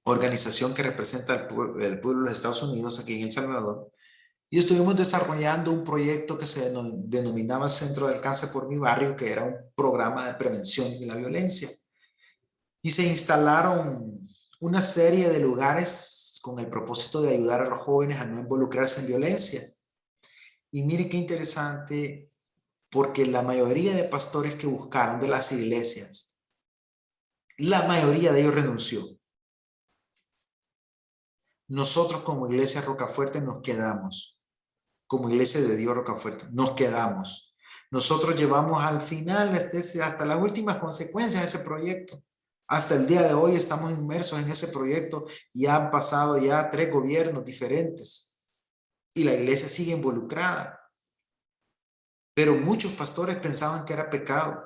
organización que representa el pueblo de los Estados Unidos aquí en El Salvador, y estuvimos desarrollando un proyecto que se denominaba Centro de Alcance por mi Barrio, que era un programa de prevención de la violencia. Y se instalaron una serie de lugares con el propósito de ayudar a los jóvenes a no involucrarse en violencia. Y mire qué interesante, porque la mayoría de pastores que buscaron de las iglesias, la mayoría de ellos renunció. Nosotros como Iglesia Rocafuerte nos quedamos. Como Iglesia de Dios Rocafuerte nos quedamos. Nosotros llevamos al final hasta las últimas consecuencias de ese proyecto. Hasta el día de hoy estamos inmersos en ese proyecto y han pasado ya 3 gobiernos diferentes. Y la iglesia sigue involucrada. Pero muchos pastores pensaban que era pecado.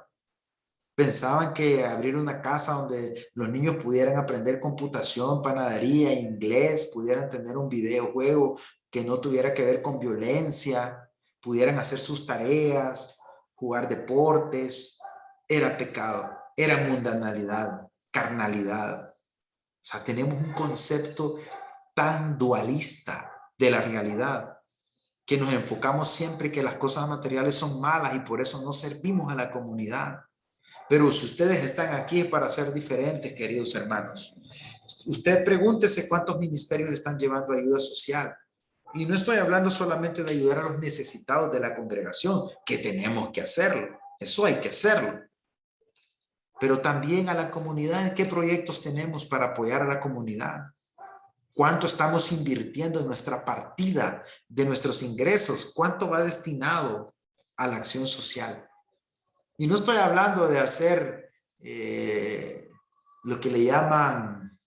Pensaban que abrir una casa donde los niños pudieran aprender computación, panadería, inglés, pudieran tener un videojuego que no tuviera que ver con violencia, pudieran hacer sus tareas, jugar deportes, era pecado, era mundanalidad, carnalidad. O sea, tenemos un concepto tan dualista de la realidad que nos enfocamos siempre que las cosas materiales son malas y por eso no servimos a la comunidad. Pero si ustedes están aquí es para ser diferentes, queridos hermanos. Usted pregúntese cuántos ministerios están llevando ayuda social. Y no estoy hablando solamente de ayudar a los necesitados de la congregación, que tenemos que hacerlo. Eso hay que hacerlo. Pero también a la comunidad. ¿Qué proyectos tenemos para apoyar a la comunidad? ¿Cuánto estamos invirtiendo en nuestra partida de nuestros ingresos? ¿Cuánto va destinado a la acción social? Y no estoy hablando de hacer lo que le llaman,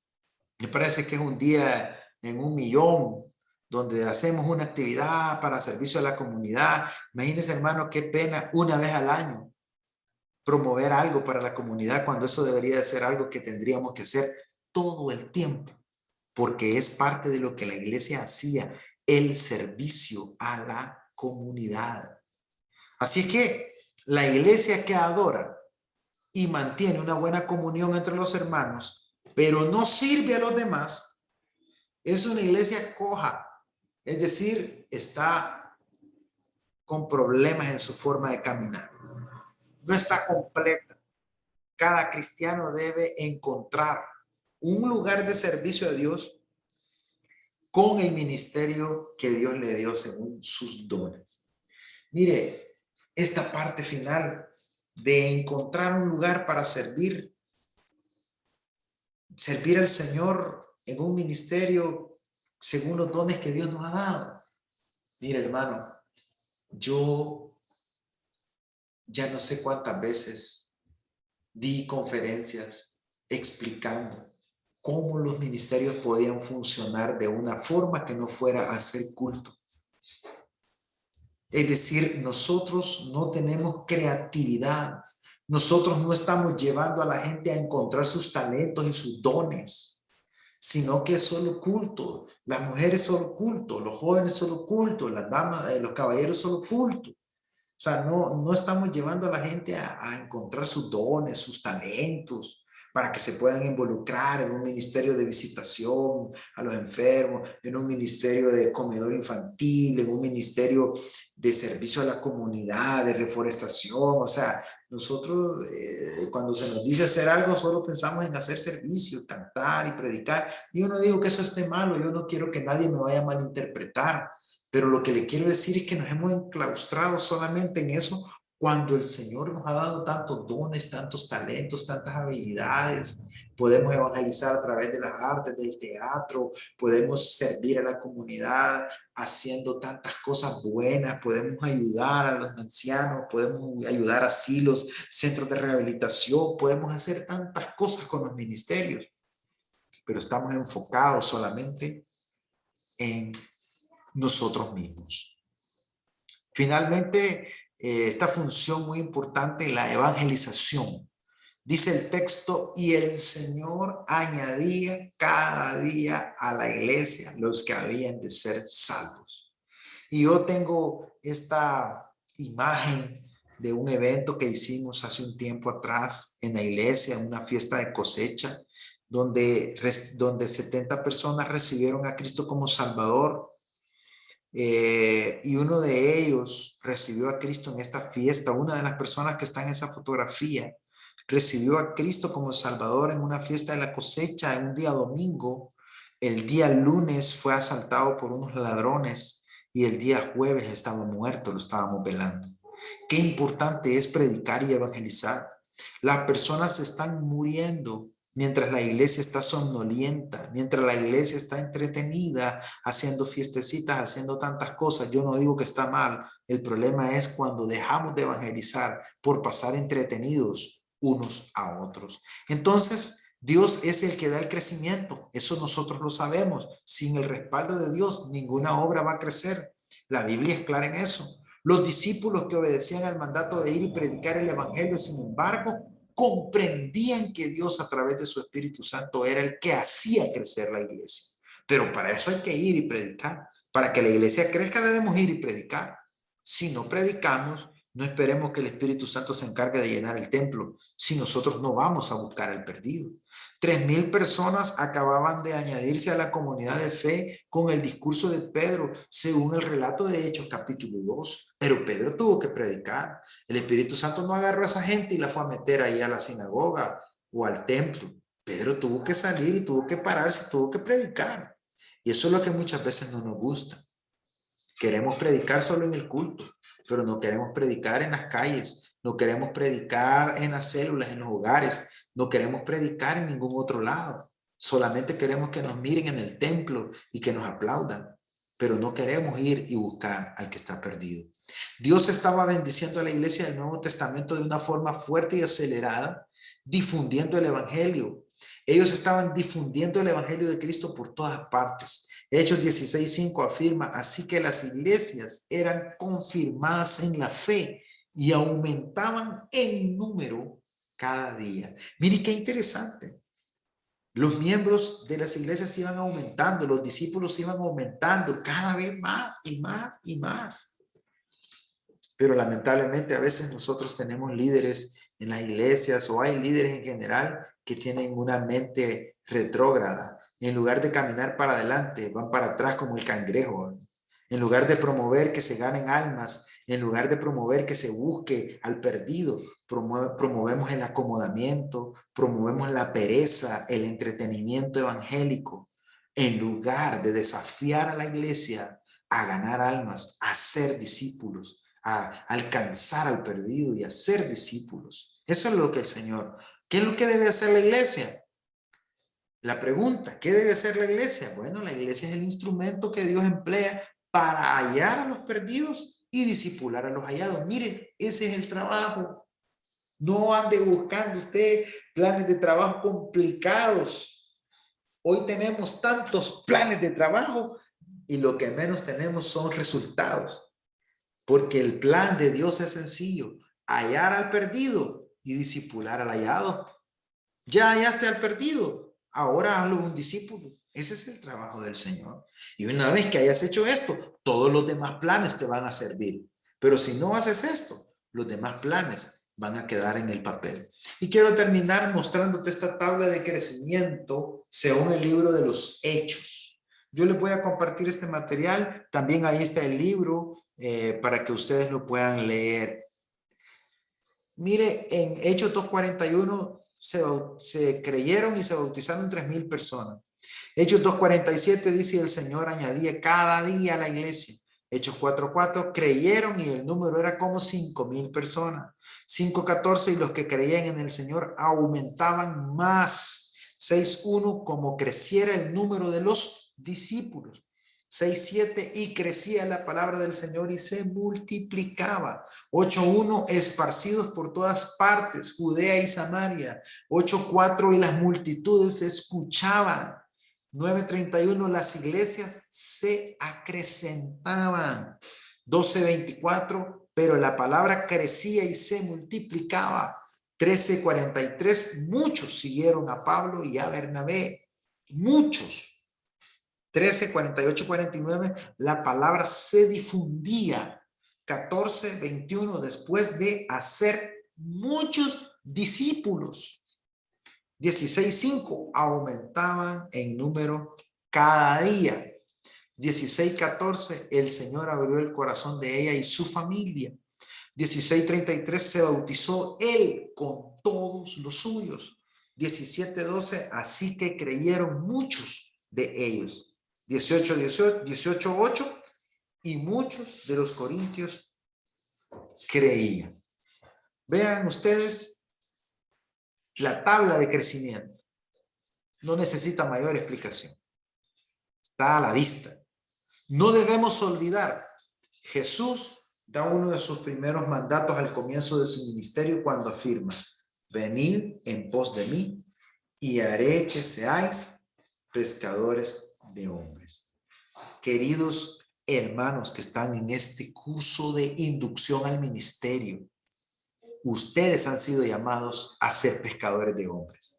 me parece que es un día en 1.000.000, donde hacemos una actividad para servicio a la comunidad. Imagínense, hermano, qué pena una vez al año promover algo para la comunidad, cuando eso debería de ser algo que tendríamos que hacer todo el tiempo, porque es parte de lo que la iglesia hacía, el servicio a la comunidad. Así es que la iglesia que adora y mantiene una buena comunión entre los hermanos, pero no sirve a los demás, es una iglesia coja, es decir, está con problemas en su forma de caminar. No está completa. Cada cristiano debe encontrar un lugar de servicio a Dios con el ministerio que Dios le dio según sus dones. Mire, esta parte final de encontrar un lugar para servir al Señor en un ministerio según los dones que Dios nos ha dado. Mire, hermano, yo ya no sé cuántas veces di conferencias explicando cómo los ministerios podían funcionar de una forma que no fuera a hacer culto. Es decir, nosotros no tenemos creatividad. Nosotros no estamos llevando a la gente a encontrar sus talentos y sus dones, sino que es solo culto. Las mujeres solo culto, los jóvenes solo culto, las damas, los caballeros solo culto. O sea, no estamos llevando a la gente a encontrar sus dones, sus talentos, para que se puedan involucrar en un ministerio de visitación a los enfermos, en un ministerio de comedor infantil, en un ministerio de servicio a la comunidad, de reforestación. O sea, nosotros cuando se nos dice hacer algo, solo pensamos en hacer servicio, cantar y predicar. Yo no digo que eso esté malo, yo no quiero que nadie me vaya a malinterpretar. Pero lo que le quiero decir es que nos hemos enclaustrado solamente en eso cuando el Señor nos ha dado tantos dones, tantos talentos, tantas habilidades. Podemos evangelizar a través de las artes, del teatro, podemos servir a la comunidad haciendo tantas cosas buenas, podemos ayudar a los ancianos, podemos ayudar a asilos, centros de rehabilitación, podemos hacer tantas cosas con los ministerios, pero estamos enfocados solamente en nosotros mismos. Finalmente, esta función muy importante, la evangelización. Dice el texto, y el Señor añadía cada día a la iglesia los que habían de ser salvos. Y yo tengo esta imagen de un evento que hicimos hace un tiempo atrás en la iglesia, una fiesta de cosecha, donde 70 personas recibieron a Cristo como Salvador. Y uno de ellos recibió a Cristo en esta fiesta. Una de las personas que está en esa fotografía recibió a Cristo como Salvador en una fiesta de la cosecha, en un día domingo. El día lunes fue asaltado por unos ladrones y el día jueves estaba muerto, lo estábamos velando. Qué importante es predicar y evangelizar. Las personas están muriendo mientras la iglesia está somnolienta, mientras la iglesia está entretenida, haciendo fiestecitas, haciendo tantas cosas. Yo no digo que está mal. El problema es cuando dejamos de evangelizar por pasar entretenidos unos a otros. Entonces, Dios es el que da el crecimiento. Eso nosotros lo sabemos. Sin el respaldo de Dios, ninguna obra va a crecer. La Biblia es clara en eso. Los discípulos que obedecían al mandato de ir y predicar el evangelio, sin embargo, comprendían que Dios a través de su Espíritu Santo era el que hacía crecer la iglesia. Pero para eso hay que ir y predicar. Para que la iglesia crezca debemos ir y predicar. Si no predicamos, No esperemos que el Espíritu Santo se encargue de llenar el templo si nosotros no vamos a buscar al perdido. 3,000 personas acababan de añadirse a la comunidad de fe con el discurso de Pedro, según el relato de Hechos capítulo 2. Pero Pedro tuvo que predicar. El Espíritu Santo no agarró a esa gente y la fue a meter ahí a la sinagoga o al templo. Pedro tuvo que salir y tuvo que pararse, tuvo que predicar. Y eso es lo que muchas veces no nos gusta. Queremos predicar solo en el culto, pero no queremos predicar en las calles, no queremos predicar en las células, en los hogares, no queremos predicar en ningún otro lado. Solamente queremos que nos miren en el templo y que nos aplaudan, pero no queremos ir y buscar al que está perdido. Dios estaba bendiciendo a la iglesia del Nuevo Testamento de una forma fuerte y acelerada, difundiendo el evangelio. Ellos estaban difundiendo el evangelio de Cristo por todas partes. Hechos 16:5 afirma, así que las iglesias eran confirmadas en la fe y aumentaban en número cada día. Mire qué interesante. Los miembros de las iglesias iban aumentando, los discípulos iban aumentando cada vez más y más y más. Pero lamentablemente a veces nosotros tenemos líderes en las iglesias o hay líderes en general que tienen una mente retrógrada. En lugar de caminar para adelante, van para atrás como el cangrejo. En lugar de promover que se ganen almas, en lugar de promover que se busque al perdido, promovemos el acomodamiento, promovemos la pereza, el entretenimiento evangélico, en lugar de desafiar a la iglesia a ganar almas, a ser discípulos, a alcanzar al perdido y a ser discípulos. Eso es lo que el Señor, ¿qué es lo que debe hacer la iglesia? La pregunta, ¿qué debe hacer la iglesia? Bueno, la iglesia es el instrumento que Dios emplea para hallar a los perdidos y discipular a los hallados. Mire, ese es el trabajo. No ande buscando usted planes de trabajo complicados. Hoy tenemos tantos planes de trabajo y lo que menos tenemos son resultados. Porque el plan de Dios es sencillo, hallar al perdido y discipular al hallado. Ya hallaste al perdido, ahora hazlo un discípulo. Ese es el trabajo del Señor. Y una vez que hayas hecho esto, todos los demás planes te van a servir. Pero si no haces esto, los demás planes van a quedar en el papel. Y quiero terminar mostrándote esta tabla de crecimiento según el libro de los Hechos. Yo les voy a compartir este material. También ahí está el libro para que ustedes lo puedan leer. Mire, en Hechos 2:41 se creyeron y se bautizaron 3,000 personas. Hechos 2:47 dice, el Señor añadía cada día a la iglesia. Hechos 4:4 creyeron y el número era como 5,000 personas. 5:14 y los que creían en el Señor aumentaban más. 6:1 como creciera el número de los discípulos. 6:7 y crecía la palabra del Señor y se multiplicaba. 8:1 esparcidos por todas partes, Judea y Samaria. 8:4 y las multitudes escuchaban. 9:31 las iglesias se acrecentaban. 12:24 pero la palabra crecía y se multiplicaba. 13:43 muchos siguieron a Pablo y a Bernabé. Muchos. 13, 48, 49, la palabra se difundía. 14, 21, después de hacer muchos discípulos. 16, 5, aumentaban en número cada día. 16, 14, el Señor abrió el corazón de ella y su familia. 16, 33, se bautizó él con todos los suyos. 17, 12, así que creyeron muchos de ellos. 18, 8 y muchos de los corintios creían. Vean ustedes la tabla de crecimiento. No necesita mayor explicación. Está a la vista. No debemos olvidar, Jesús da uno de sus primeros mandatos al comienzo de su ministerio cuando afirma, venid en pos de mí y haré que seáis pescadores de hombres. Queridos hermanos que están en este curso de inducción al ministerio, ustedes han sido llamados a ser pescadores de hombres.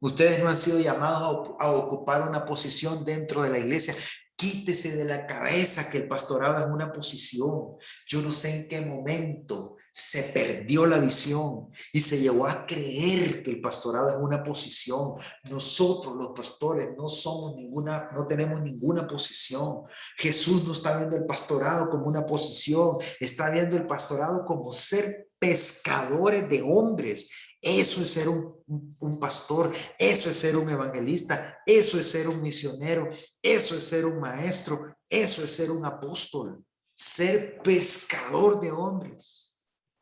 Ustedes no han sido llamados a ocupar una posición dentro de la iglesia. Quítese de la cabeza que el pastorado es una posición. Yo no sé en qué momento se perdió la visión y se llegó a creer que el pastorado es una posición. Nosotros los pastores no tenemos ninguna posición. Jesús no está viendo el pastorado como una posición, está viendo el pastorado como ser pescadores de hombres. Eso es ser un pastor, eso es ser un evangelista, eso es ser un misionero, eso es ser un maestro, eso es ser un apóstol, ser pescador de hombres.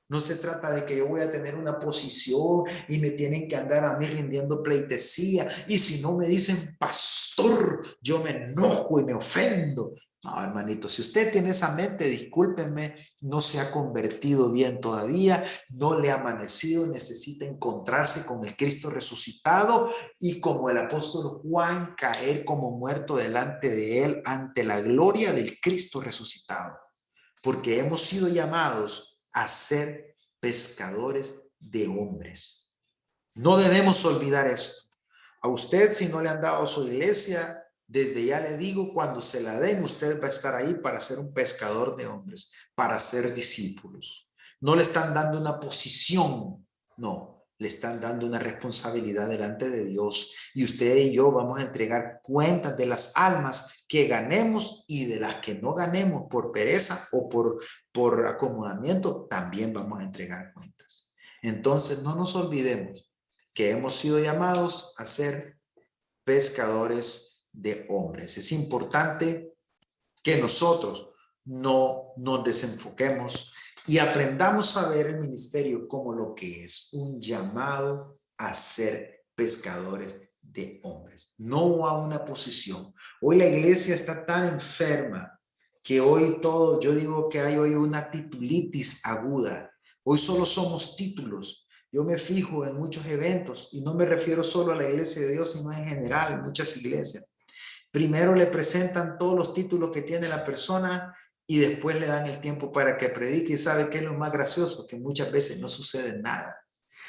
No se trata de que yo voy a tener una posición y me tienen que andar a mí rindiendo pleitesía. Y si no me dicen pastor, yo me enojo y me ofendo. No, hermanito, si usted tiene esa mente, discúlpenme, no se ha convertido bien todavía, no le ha amanecido, necesita encontrarse con el Cristo resucitado y como el apóstol Juan, caer como muerto delante de él ante la gloria del Cristo resucitado. Porque hemos sido llamados a ser pescadores de hombres. No debemos olvidar esto. A usted, si no le han dado su iglesia, desde ya le digo, cuando se la den, usted va a estar ahí para ser un pescador de hombres, para ser discípulos. No le están dando una posición, no, le están dando una responsabilidad delante de Dios. Y usted y yo vamos a entregar cuentas de las almas que ganemos y de las que no ganemos por pereza o por acomodamiento, también vamos a entregar cuentas. Entonces, no nos olvidemos que hemos sido llamados a ser pescadores de hombres. Es importante que nosotros no nos desenfoquemos y aprendamos a ver el ministerio como lo que es, un llamado a ser pescadores de hombres, no a una posición. Hoy la iglesia está tan enferma que hoy todo, yo digo que hay hoy una titulitis aguda. Hoy solo somos títulos. Yo me fijo en muchos eventos y no me refiero solo a la iglesia de Dios, sino en general, muchas iglesias. Primero le presentan todos los títulos que tiene la persona y después le dan el tiempo para que predique. Y sabe qué es lo más gracioso, que muchas veces no sucede nada.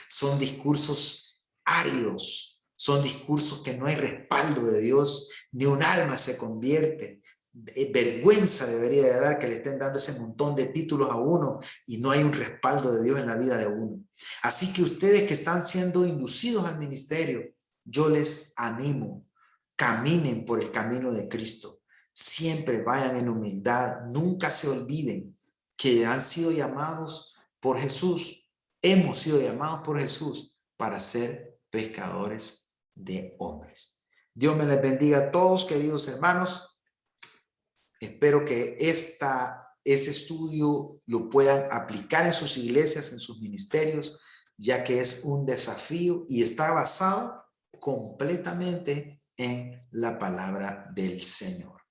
Son discursos áridos, son discursos que no hay respaldo de Dios, ni un alma se convierte. Vergüenza debería de dar que le estén dando ese montón de títulos a uno y no hay un respaldo de Dios en la vida de uno. Así que ustedes que están siendo inducidos al ministerio, yo les animo, caminen por el camino de Cristo. Siempre vayan en humildad, nunca se olviden que han sido llamados por Jesús. Hemos sido llamados por Jesús para ser pescadores de hombres. Dios me les bendiga a todos, queridos hermanos. Espero que este estudio lo puedan aplicar en sus iglesias, en sus ministerios, ya que es un desafío y está basado completamente en la palabra del Señor.